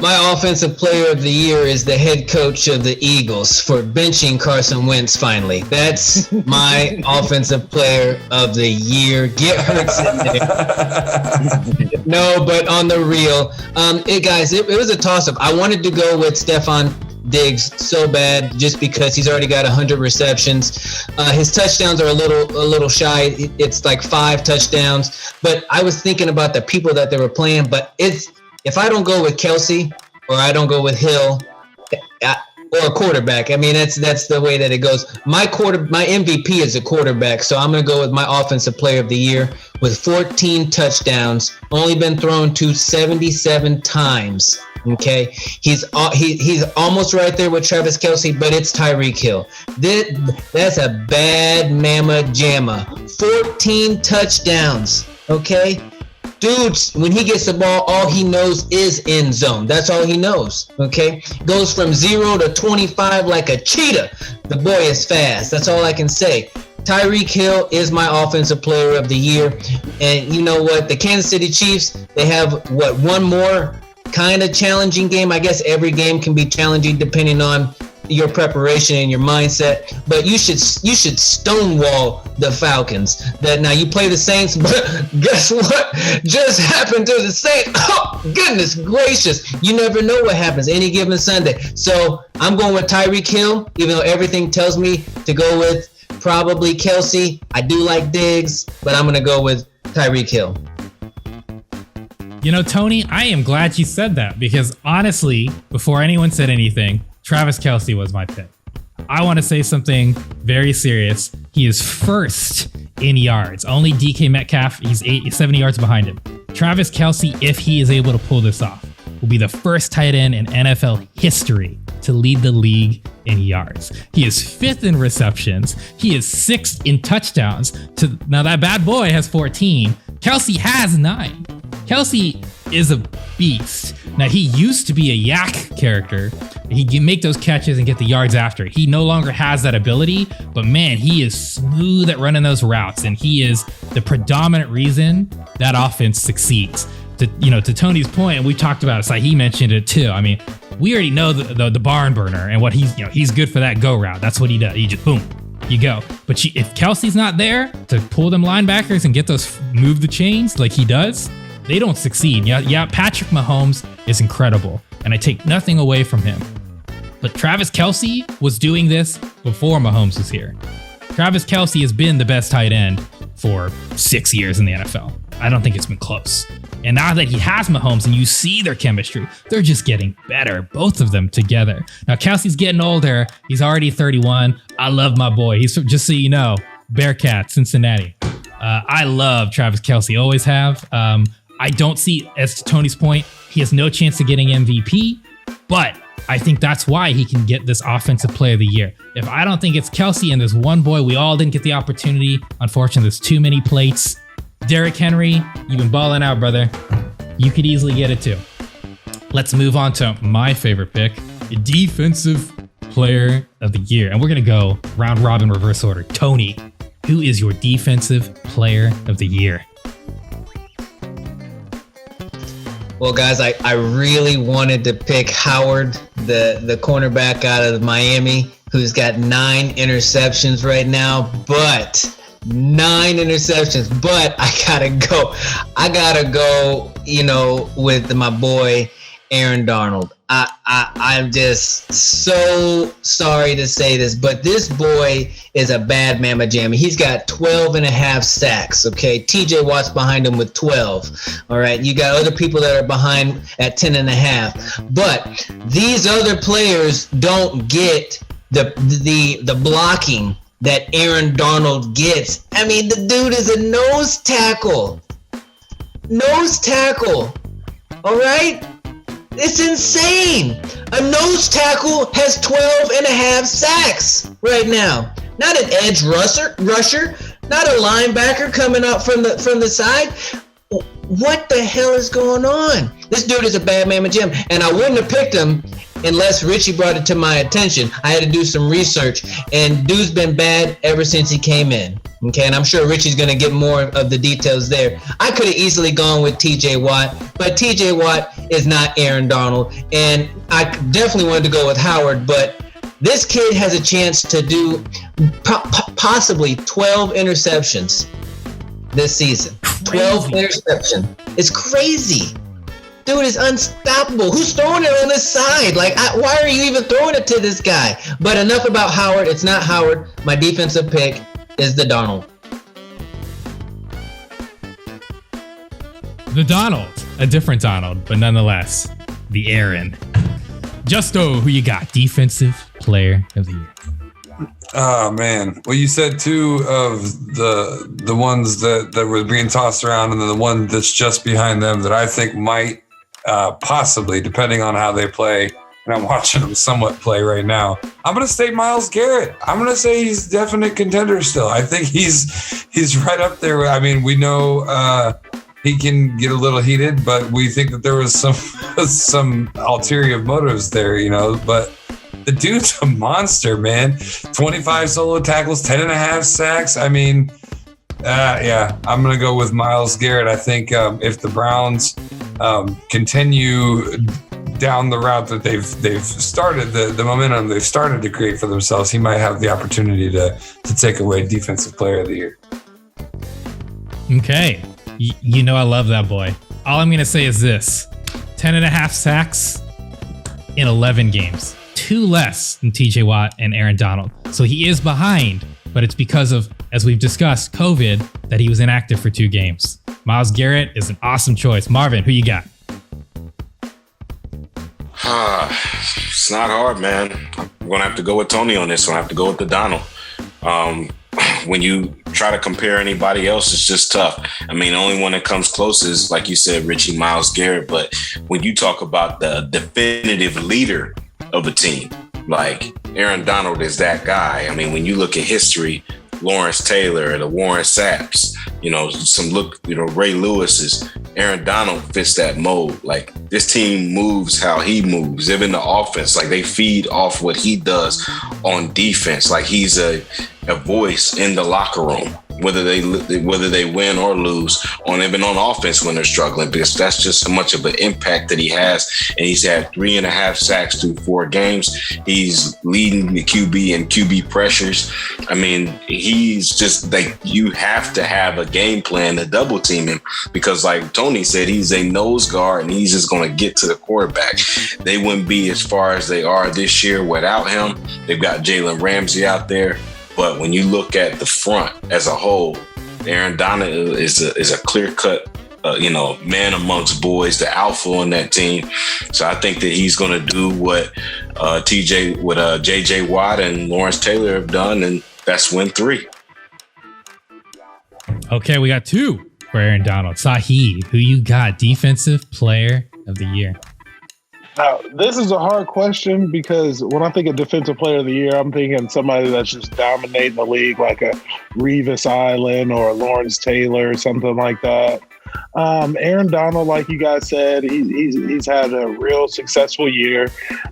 My offensive player of the year is the head coach of the Eagles for benching Carson Wentz finally. That's my offensive player of the year. Get Hurts in there. No, but on the real, it was a toss-up. I wanted to go with Stephon Diggs so bad just because he's already got 100 receptions. His touchdowns are a little shy. It's like 5 touchdowns. But I was thinking about the people that they were playing, but if I don't go with Kelsey or I don't go with Hill or a quarterback, I mean, that's the way that it goes. My MVP is a quarterback, so I'm going to go with my offensive player of the year with 14 touchdowns, only been thrown to 77 times. Okay, he's almost right there with Travis Kelsey, but it's Tyreek Hill. That's a bad mamma jamma. 14 touchdowns. Okay. Dude, when he gets the ball, all he knows is end zone. That's all he knows, okay? Goes from 0 to 25 like a cheetah. The boy is fast. That's all I can say. Tyreek Hill is my offensive player of the year. And you know what? The Kansas City Chiefs, they have, one more kind of challenging game. I guess every game can be challenging depending on your preparation and your mindset, but you should stonewall the Falcons. That now you play the Saints, but guess what just happened to the Saints? Oh, goodness gracious. You never know what happens any given Sunday. So I'm going with Tyreek Hill, even though everything tells me to go with probably Kelsey. I do like Diggs, but I'm going to go with Tyreek Hill. You know, Tony, I am glad you said that because honestly, before anyone said anything, Travis Kelsey was my pick. I want to say something very serious. He is first in yards. Only DK Metcalf, he's 70 yards behind him. Travis Kelsey, if he is able to pull this off, will be the first tight end in NFL history to lead the league in yards. He is 5th in receptions. He is 6th in touchdowns. Now that bad boy has 14. Kelsey has 9. Kelsey is a beast. Now, he used to be a yak character. He can make those catches and get the yards after. He no longer has that ability, but man, he is smooth at running those routes, and he is the predominant reason that offense succeeds. To Tony's point, and we talked about it, Sahe mentioned it too. I mean, we already know the barn burner and what he's good for that go route. That's what he does. He just boom, you go. But if Kelsey's not there to pull them linebackers and get those, move the chains like he does, they don't succeed. Yeah, Patrick Mahomes is incredible, and I take nothing away from him. But Travis Kelce was doing this before Mahomes was here. Travis Kelce has been the best tight end for 6 years in the NFL. I don't think it's been close. And now that he has Mahomes and you see their chemistry, they're just getting better, both of them together. Now, Kelsey's getting older. He's already 31. I love my boy. He's, just so you know, Bearcat, Cincinnati. I love Travis Kelce, always have. I don't see, as to Tony's point, he has no chance of getting MVP, but I think that's why he can get this Offensive Player of the Year. If I don't think it's Kelce and there's one boy, we all didn't get the opportunity. Unfortunately, there's too many plates. Derrick Henry, you've been balling out, brother. You could easily get it too. Let's move on to my favorite pick, Defensive Player of the Year. And we're going to go round robin reverse order. Tony, who is your Defensive Player of the Year? Well, guys, I really wanted to pick Howard, the cornerback out of Miami, who's got 9 interceptions right now, but 9 interceptions. But I gotta go, with my boy Aaron Darnold. I'm just so sorry to say this, but this boy is a bad mamma jammy. He's got 12 and a half sacks, okay? TJ Watt's behind him with 12, all right? You got other people that are behind at 10 and a half. But these other players don't get the blocking that Aaron Darnold gets. I mean, the dude is a nose tackle. Nose tackle, all right? It's insane. A nose tackle has 12 and a half sacks right now. Not an edge rusher, not a linebacker coming up from the side. What the hell is going on? This dude is a bad mamma jam, and I wouldn't have picked him unless Richie brought it to my attention. I had to do some research, and dude's been bad ever since he came in. Okay, and I'm sure Richie's going to get more of the details there. I could have easily gone with TJ Watt, but TJ Watt is not Aaron Darnold, and I definitely wanted to go with Howard, but this kid has a chance to do possibly 12 interceptions this season. 12 interceptions. It's crazy. Dude is unstoppable. Who's throwing it on this side? Why are you even throwing it to this guy? But enough about Howard. It's not Howard. My defensive pick is the Donald. The Donald. A different Donald, but nonetheless, the Aaron. Justo, who you got? Defensive Player of the Year. Oh, man. Well, you said 2 of the ones that were being tossed around, and then the one that's just behind them that I think might possibly, depending on how they play, and I'm watching them somewhat play right now, I'm going to say Myles Garrett. I'm going to say he's definite contender still. I think he's right up there. I mean, we know he can get a little heated, but we think that there was some ulterior motives there, but the dude's a monster, man. 25 solo tackles, 10 and a half sacks. I mean, I'm going to go with Myles Garrett. I think if the Browns continue down the route that they've started, the momentum they've started to create for themselves, he might have the opportunity to take away Defensive Player of the Year. Okay. I love that boy. All I'm going to say is this. 10 and a half sacks in 11 games. 2 less than TJ Watt and Aaron Donald. So he is behind, but it's because of, as we've discussed, COVID, that he was inactive for 2 games. Myles Garrett is an awesome choice. Marvin, who you got? It's not hard, man. I'm going to have to go with Tony on this one. I have to go with the Donald. When you try to compare anybody else, it's just tough. I mean, the only one that comes close is, like you said, Richie, Myles Garrett. But when you talk about the definitive leader of a team, like Aaron Donald is that guy. I mean, when you look at history, Lawrence Taylor, the Warren Sapps, Ray Lewis's, Aaron Donald fits that mold. Like, this team moves how he moves. Even the offense, like, they feed off what he does on defense. Like, he's a voice in the locker room. whether they win or lose, on even on offense when they're struggling, because that's just so much of an impact that he has. And he's had 3.5 sacks through 4 games. He's leading the QB in QB pressures. I mean, he's just like, you have to have a game plan to double team him, because like Tony said, he's a nose guard and he's just going to get to the quarterback. They wouldn't be as far as they are this year without him. They've got Jalen Ramsey out there. But when you look at the front as a whole, Aaron Donald is a clear-cut, man amongst boys, the alpha on that team. So I think that he's going to do what J.J. Watt and Lawrence Taylor have done, and that's win 3. Okay, we got 2 for Aaron Donald. Sahe, who you got Defensive Player of the Year? Now, this is a hard question, because when I think of Defensive Player of the Year, I'm thinking somebody that's just dominating the league, like a Revis Island or Lawrence Taylor or something like that. Aaron Donald, like you guys said, he's had a real successful year.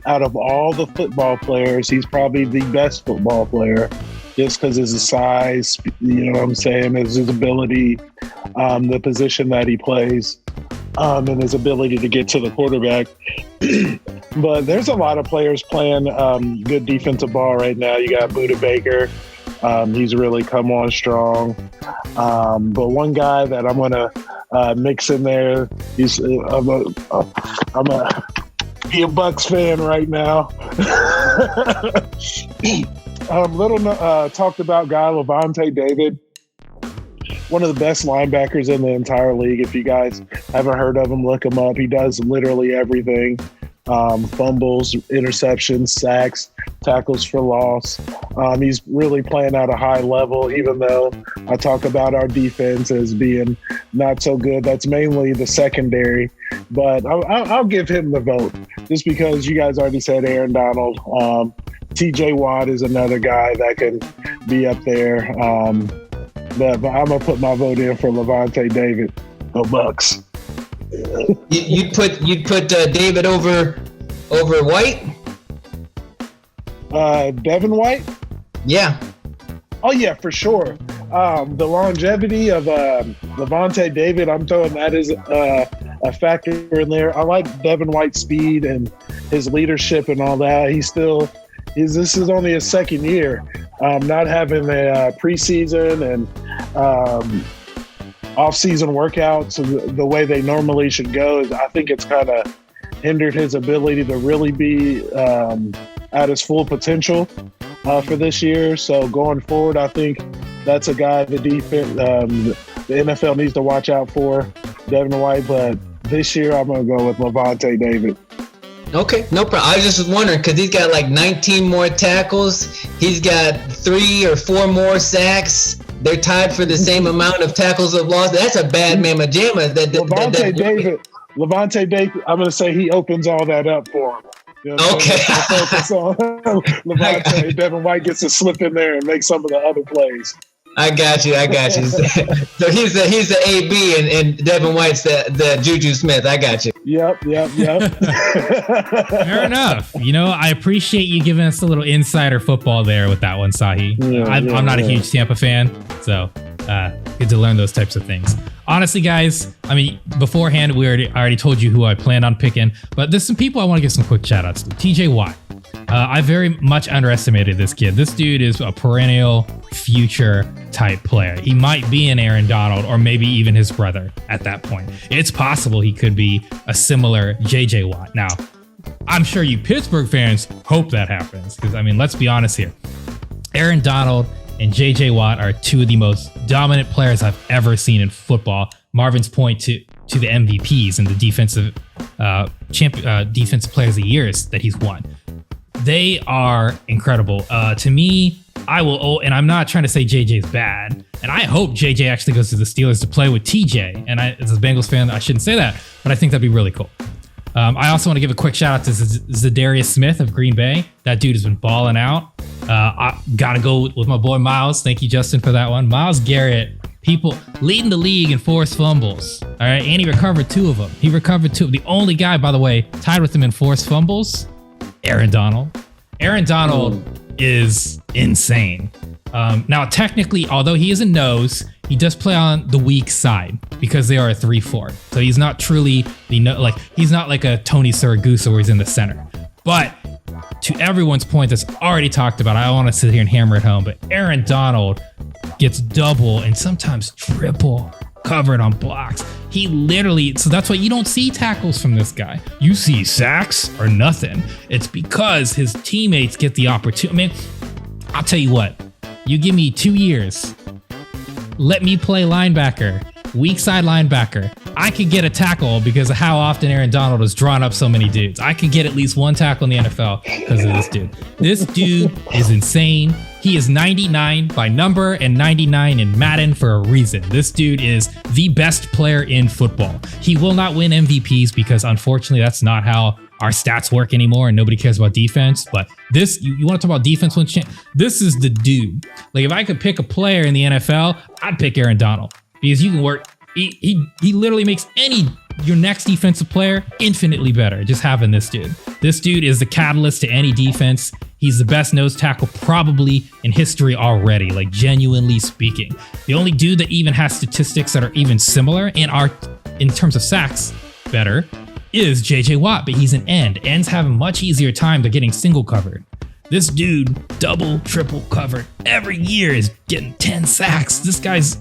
Out of all the football players, he's probably the best football player, just because of his size, you know what I'm saying, his ability, the position that he plays. And his ability to get to the quarterback. But there's a lot of players playing good defensive ball right now. You got Budda Baker. He's really come on strong. But one guy that I'm going to mix in there, I'm a Bucks fan right now. Talked about guy Lavonte David. One of the best linebackers in the entire league. If you guys haven't heard of him, look him up. He does literally everything. Fumbles, interceptions, sacks, tackles for loss. He's really playing at a high level, even though I talk about our defense as being not so good. That's mainly the secondary. But I'll give him the vote, just because you guys already said Aaron Donald. T.J. Watt is another guy that can be up there. But I'm gonna put my vote in for Lavonte David, the Bucks. You'd put David over White? Devin White? Yeah. Oh yeah, for sure. The longevity of Lavonte David, I'm throwing that as a factor in there. I like Devin White's speed and his leadership and all that. This is only his second year. Not having a preseason and off-season workouts the way they normally should go, I think it's kind of hindered his ability to really be at his full potential for this year. So going forward, I think that's a guy the NFL needs to watch out for, Devin White. But this year, I'm going to go with Lavonte David. Okay, no problem. I was just wondering, because he's got like 19 more tackles. He's got 3 or 4 more sacks. They're tied for the same amount of tackles of loss. That's a bad mamma jamma. Lavonte David, I'm going to say he opens all that up for him. You know, okay. Focus on Lavonte. Devin White gets to slip in there and make some of the other plays. I got you. So he's the AB and Devin White's the Juju Smith. I got you. Yep. Fair enough. I appreciate you giving us a little insider football there with that one, Sahe. I'm not a huge Tampa fan, so good to learn those types of things. Honestly, guys, I mean, beforehand, I already told you who I planned on picking, but there's some people I want to give some quick shout outs to. TJ Watt. I very much underestimated this kid. This dude is a perennial future type player. He might be an Aaron Donald or maybe even his brother at that point. It's possible he could be a similar JJ Watt. Now, I'm sure you Pittsburgh fans hope that happens, because, I mean, let's be honest here. Aaron Donald and JJ Watt are 2 of the most dominant players I've ever seen in football. Marvin's point to the MVPs and the defensive players of the years that he's won. They are incredible. To me, and I'm not trying to say JJ's bad, and I hope JJ actually goes to the Steelers to play with TJ. And as a Bengals fan, I shouldn't say that, but I think that'd be really cool. I also want to give a quick shout out to Zadarius Smith of Green Bay. That dude has been balling out. I gotta go with my boy Miles. Thank you, Justin, for that one. Myles Garrett, people leading the league in forced fumbles. All right, and he recovered 2 of them. The only guy, by the way, tied with him in forced fumbles, Aaron Donald. Aaron Donald is insane. Now, technically, although he is a nose, he does play on the weak side because they are a 3-4. So he's not truly he's not like a Tony Siragusa where he's in the center. But to everyone's point that's already talked about, I don't want to sit here and hammer it home, but Aaron Donald gets double and sometimes triple covered on blocks. He literally, so that's why you don't see tackles from this guy. You see sacks or nothing. It's because his teammates get the opportunity. I mean, I'll tell you what, you give me 2 years, let me play linebacker, weak side linebacker. I could get a tackle because of how often Aaron Donald has drawn up so many dudes. I could get at least one tackle in the NFL because of this dude. This dude is insane. He is 99 by number and 99 in Madden for a reason. This dude is the best player in football. He will not win MVPs because unfortunately that's not how our stats work anymore and nobody cares about defense. But this, you want to talk about defense? This is the dude. Like if I could pick a player in the NFL, I'd pick Aaron Donald because you can work. He literally makes your next defensive player infinitely better just having this dude. This dude is the catalyst to any defense. He's the best nose tackle probably in history already, like genuinely speaking. The only dude that even has statistics that are even similar and are, in terms of sacks, better is JJ Watt, but he's an end. Ends have a much easier time to getting single covered. This dude, double, triple covered every year is getting 10 sacks. This guy's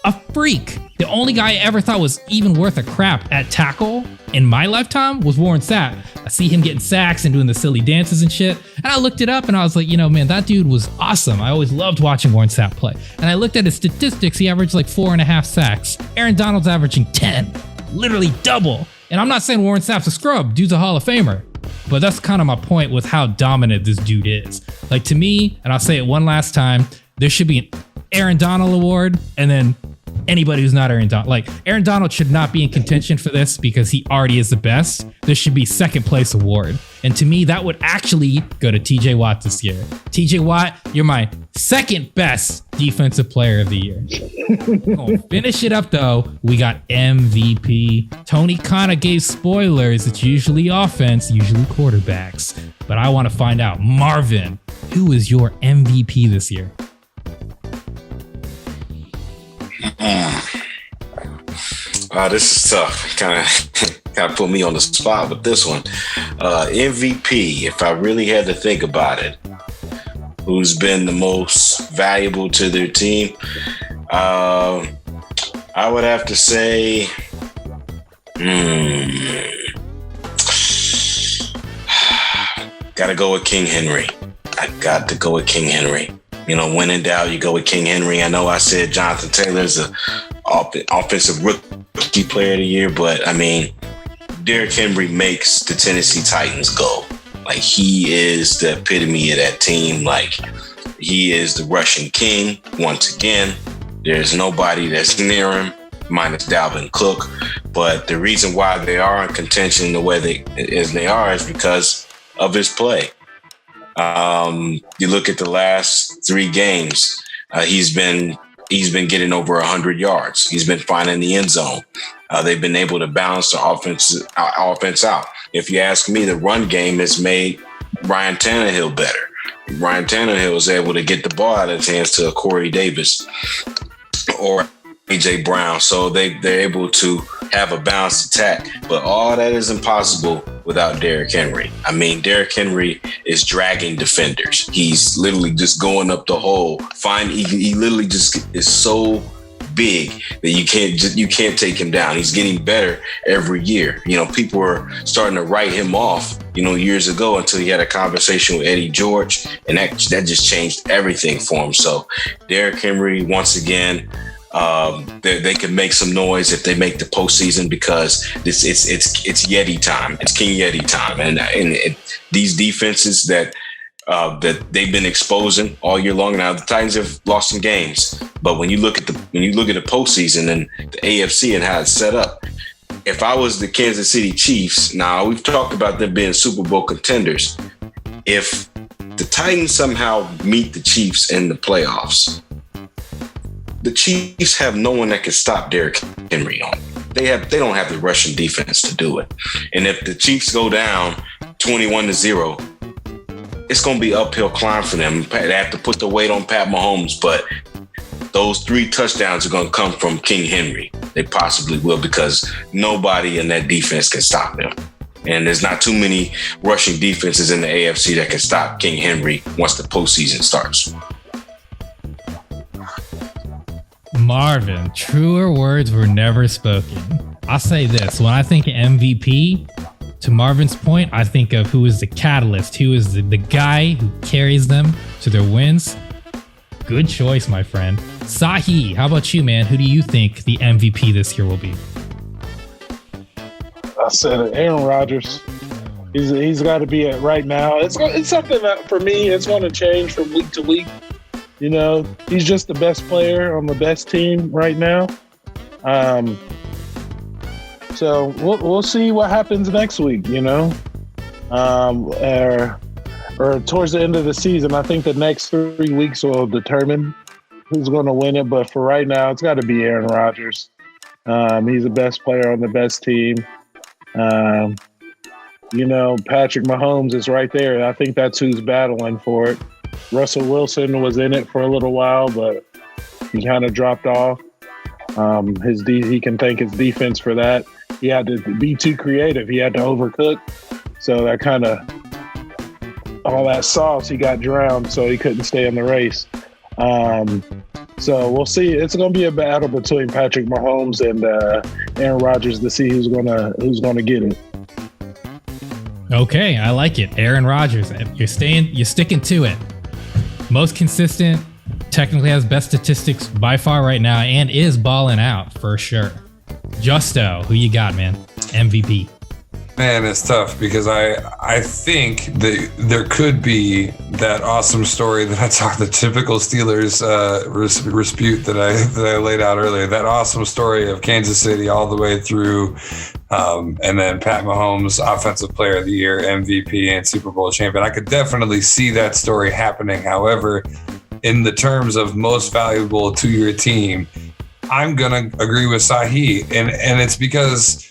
a freak. The only guy I ever thought was even worth a crap at tackle in my lifetime was Warren Sapp. I see him getting sacks and doing the silly dances and shit. And I looked it up and I was like, man, that dude was awesome. I always loved watching Warren Sapp play. And I looked at his statistics. He averaged like 4.5 sacks. Aaron Donald's averaging 10. Literally double. And I'm not saying Warren Sapp's a scrub. Dude's a Hall of Famer. But that's kind of my point with how dominant this dude is. Like to me, and I'll say it one last time, there should be an Aaron Donald award and then anybody who's not Aaron Donald. Like Aaron Donald should not be in contention for this because he already is the best. There should be second place award. And to me, that would actually go to TJ Watt this year. TJ Watt, you're my second best defensive player of the year. Gonna finish it up though. We got MVP. Tony kind of gave spoilers. It's usually offense, usually quarterbacks. But I want to find out, Marvin, who is your MVP this year? This is tough. Kind of put me on the spot with this one. MVP, if I really had to think about it, who's been the most valuable to their team? I would have to say, gotta go with King Henry. I got to go with King Henry. When in doubt, you go with King Henry. I know I said Jonathan Taylor's an offensive rookie player of the year, but I mean, Derrick Henry makes the Tennessee Titans go. Like he is the epitome of that team. Like he is the rushing king once again. There's nobody that's near him, minus Dalvin Cook. But the reason why they are in contention the way they are is because of his play. You look at the last 3 games, he's been getting over 100 yards. He's been finding the end zone. They've been able to balance the offense out. If you ask me, the run game has made Ryan Tannehill better. Ryan Tannehill is able to get the ball out of his hands to Corey Davis or A.J. Brown. So they're able to have a balanced attack. But all that is impossible without Derrick Henry. I mean, Derrick Henry is dragging defenders. He's literally just going up the hole. He literally just is so big that you can't take him down. He's getting better every year. People were starting to write him off, years ago until he had a conversation with Eddie George, and that just changed everything for him. So Derrick Henry, once again, they can make some noise if they make the postseason because it's Yeti time. It's King Yeti time, and these defenses that they've been exposing all year long. Now the Titans have lost some games, but when you look at the postseason and the AFC and how it's set up, if I was the Kansas City Chiefs, now we've talked about them being Super Bowl contenders. If the Titans somehow meet the Chiefs in the playoffs, the Chiefs have no one that can stop Derrick Henry on. They don't have the rushing defense to do it. And if the Chiefs go down 21-0, it's going to be uphill climb for them. They have to put the weight on Pat Mahomes, but those 3 touchdowns are going to come from King Henry. They possibly will, because nobody in that defense can stop him. And there's not too many rushing defenses in the AFC that can stop King Henry once the postseason starts. Marvin, truer words were never spoken. I'll say this. When I think MVP, to Marvin's point, I think of who is the catalyst, who is the guy who carries them to their wins. Good choice, my friend. Sahe, how about you, man? Who do you think the MVP this year will be? I said it, Aaron Rodgers. He's got to be at right now. It's something that for me, it's going to change from week to week. You know, he's just the best player on the best team right now. So we'll see what happens next week. You know, or towards the end of the season. I think the next 3 weeks will determine who's going to win it. But for right now, it's got to be Aaron Rodgers. He's the best player on the best team. You know, Patrick Mahomes is right there. I think that's who's battling for it. Russell Wilson was in it for a little while, but he kind of dropped off. He can thank his defense for that. He had to be too creative. He had to overcook. So that kind of, all that sauce, he got drowned, so he couldn't stay in the race. So we'll see. It's going to be a battle between Patrick Mahomes and Aaron Rodgers to see who's gonna get it. Okay, I like it. Aaron Rodgers. You're sticking to it. Most consistent, technically has best statistics by far right now, and is balling out for sure. Justo, who you got, man? MVP. Man, it's tough because I think that there could be that awesome story that I talked, the typical Steelers dispute that I laid out earlier. That awesome story of Kansas City all the way through, and then Pat Mahomes, Offensive Player of the Year, MVP, and Super Bowl champion. I could definitely see that story happening. However, in the terms of most valuable to your team, I'm gonna agree with Sahe, and it's because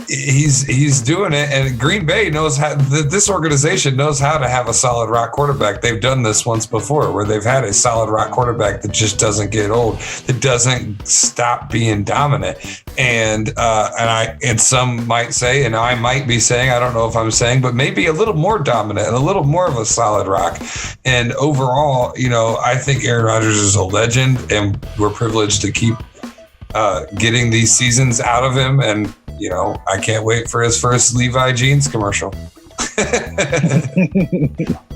he's doing it, and Green Bay knows how. This organization knows how to have a solid rock quarterback. They've done this once before, where they've had a solid rock quarterback that just doesn't get old, that doesn't stop being dominant. And some might say, and I might be saying, I don't know if I'm saying, but maybe a little more dominant and a little more of a solid rock. And overall, you know, I think Aaron Rodgers is a legend, and we're privileged to keep getting these seasons out of him. And you know, I can't wait for his first Levi Jeans commercial.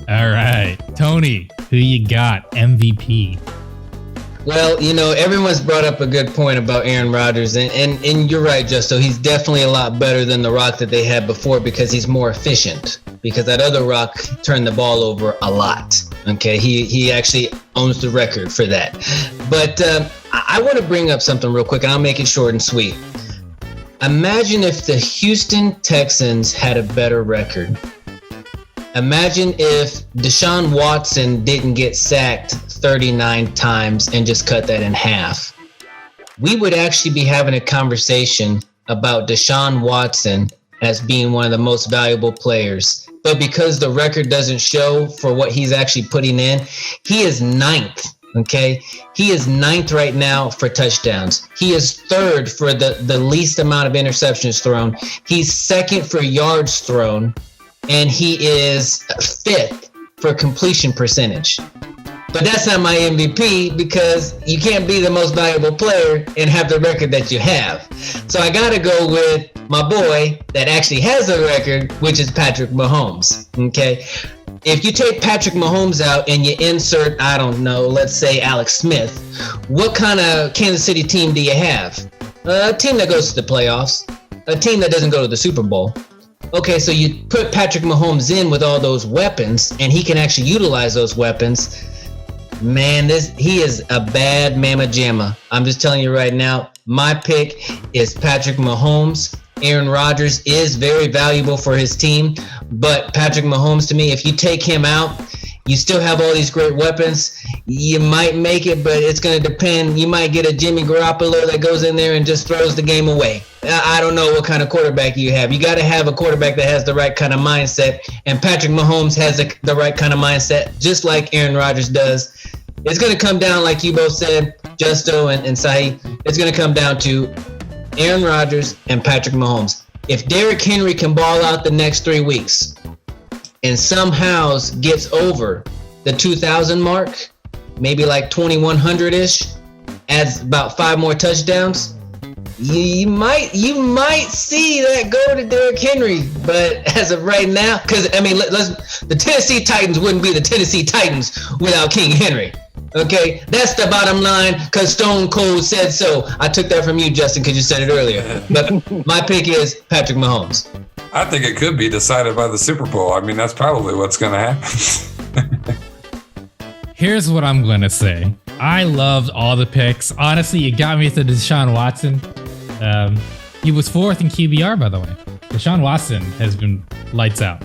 All right. Tony, who you got? MVP. Well, you know, everyone's brought up a good point about Aaron Rodgers, and you're right, Justo. He's definitely a lot better than the Rock that they had before because he's more efficient. Because that other Rock turned the ball over a lot. Okay, he actually owns the record for that. But I want to bring up something real quick, and I'll make it short and sweet. Imagine if the Houston Texans had a better record. Imagine if Deshaun Watson didn't get sacked 39 times and just cut that in half. We would actually be having a conversation about Deshaun Watson as being one of the most valuable players. But because the record doesn't show for what he's actually putting in, he is 9th. Okay, he is 9th right now for touchdowns. He is 3rd for the least amount of interceptions thrown. He's 2nd for yards thrown, and he is 5th for completion percentage. But that's not my MVP because you can't be the most valuable player and have the record that you have. So I got to go with my boy that actually has a record, which is Patrick Mahomes. Okay. If you take Patrick Mahomes out and you insert, I don't know, let's say Alex Smith, what kind of Kansas City team do you have? A team that goes to the playoffs, a team that doesn't go to the Super Bowl. Okay, so you put Patrick Mahomes in with all those weapons, and he can actually utilize those weapons. Man, he is a bad mamma jamma. I'm just telling you right now, my pick is Patrick Mahomes. Aaron Rodgers is very valuable for his team, but Patrick Mahomes, to me, if you take him out, you still have all these great weapons. You might make it, but it's going to depend. You might get a Jimmy Garoppolo that goes in there and just throws the game away. I don't know what kind of quarterback you have. You got to have a quarterback that has the right kind of mindset, and Patrick Mahomes has the right kind of mindset, just like Aaron Rodgers does. It's going to come down, like you both said, Justo and Sahe, it's going to come down to Aaron Rodgers and Patrick Mahomes. If Derrick Henry can ball out the next 3 weeks and somehow gets over the 2,000 mark, maybe like 2,100-ish, adds about 5 more touchdowns, you might see that go to Derrick Henry. But as of right now, because I mean, the Tennessee Titans wouldn't be the Tennessee Titans without King Henry. Okay, that's the bottom line, because Stone Cold said so. I took that from you, Justin, because you said it earlier. But my pick is Patrick Mahomes. I think it could be decided by the Super Bowl. I mean, that's probably what's going to happen. Here's what I'm going to say. I loved all the picks. Honestly, you got me to Deshaun Watson. He was 4th in QBR, by the way. Deshaun Watson has been lights out.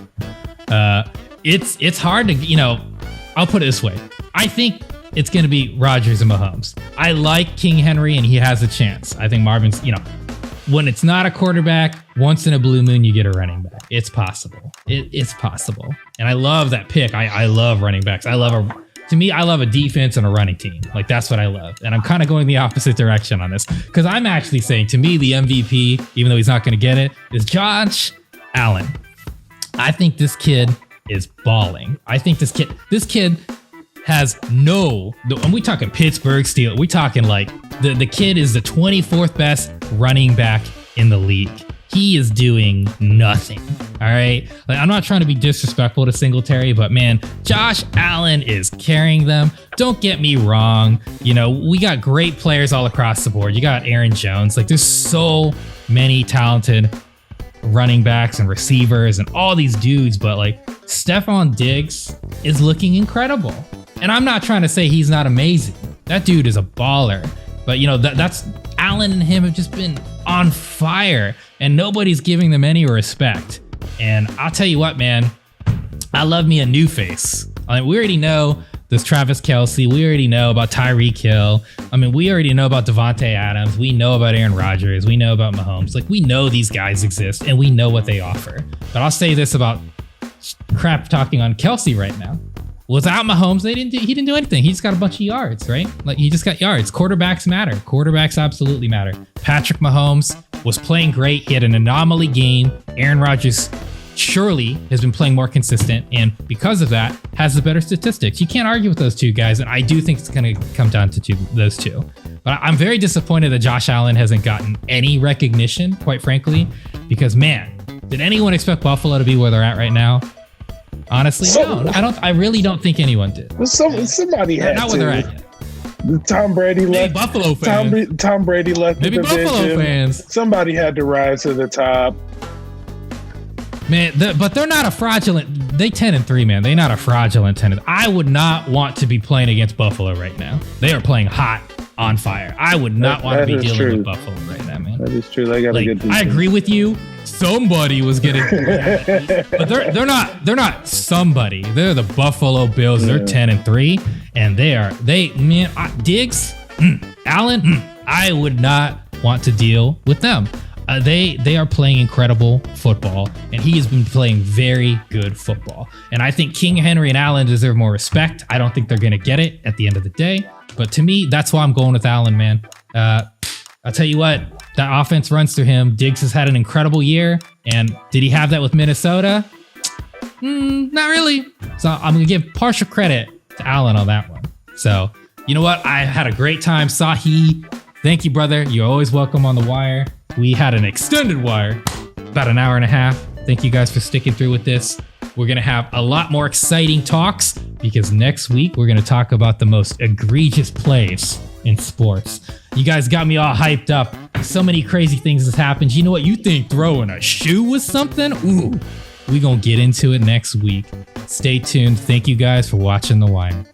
It's hard to, I'll put it this way. I think it's going to be Rodgers and Mahomes. I like King Henry, and he has a chance. I think Marvin's, when it's not a quarterback, once in a blue moon, you get a running back. It's possible. It's possible. And I love that pick. I love running backs. I love a defense and a running team. Like, that's what I love. And I'm kind of going the opposite direction on this, because I'm actually saying, to me, the MVP, even though he's not going to get it, is Josh Allen. I think this kid is balling. I think this kid has and we talking Pittsburgh Steelers. We talking like the kid is the 24th best running back in the league. He is doing nothing. All right. Like, I'm not trying to be disrespectful to Singletary, but man, Josh Allen is carrying them. Don't get me wrong. We got great players all across the board. You got Aaron Jones. Like, there's so many talented running backs and receivers and all these dudes, but like Stephon Diggs is looking incredible. And I'm not trying to say he's not amazing. That dude is a baller. But that's Allen and him have just been on fire, and nobody's giving them any respect. And I'll tell you what, man, I love me a new face. I mean, we already know there's Travis Kelce. We already know about Tyreek Hill. I mean, we already know about Devontae Adams. We know about Aaron Rodgers. We know about Mahomes. Like, we know these guys exist, and we know what they offer. But I'll say this about crap talking on Kelce right now. Without Mahomes, he didn't do anything. He just got a bunch of yards, right? Like, he just got yards. Quarterbacks matter. Quarterbacks absolutely matter. Patrick Mahomes was playing great. He had an anomaly game. Aaron Rodgers surely has been playing more consistent, and because of that, has the better statistics. You can't argue with those two guys, and I do think it's going to come down to those two. But I'm very disappointed that Josh Allen hasn't gotten any recognition, quite frankly, because, man, did anyone expect Buffalo to be where they're at right now? Honestly, no. I really don't think anyone did. Somebody had not to. Where they're at yet. Tom Brady left. Buffalo fans. Tom Brady left Maybe the division. Buffalo fans. Somebody had to rise to the top. Man, but they're not a fraudulent. They 10-3, man. They're not a fraudulent 10. I would not want to be playing against Buffalo right now. They are playing hot, on fire. I would not want to be dealing with Buffalo right now, man. That is true. They got a good defense. I agree with you. Somebody was getting, but they're not somebody. They're the Buffalo Bills. They're 10-3, and Diggs, Allen. I would not want to deal with them. They are playing incredible football, and he has been playing very good football. And I think King Henry and Allen deserve more respect. I don't think they're going to get it at the end of the day. But to me, that's why I'm going with Allen, man. I'll tell you what, that offense runs through him. Diggs has had an incredible year. And did he have that with Minnesota? Not really. So I'm going to give partial credit to Allen on that one. So, you know what? I had a great time. Sahe, thank you, brother. You're always welcome on the wire. We had an extended wire, about an hour and a half. Thank you guys for sticking through with this. We're going to have a lot more exciting talks because next week we're going to talk about the most egregious plays in sports. You guys got me all hyped up. So many crazy things has happened. You know what? You think throwing a shoe was something? Ooh, we're going to get into it next week. Stay tuned. Thank you guys for watching The Wire.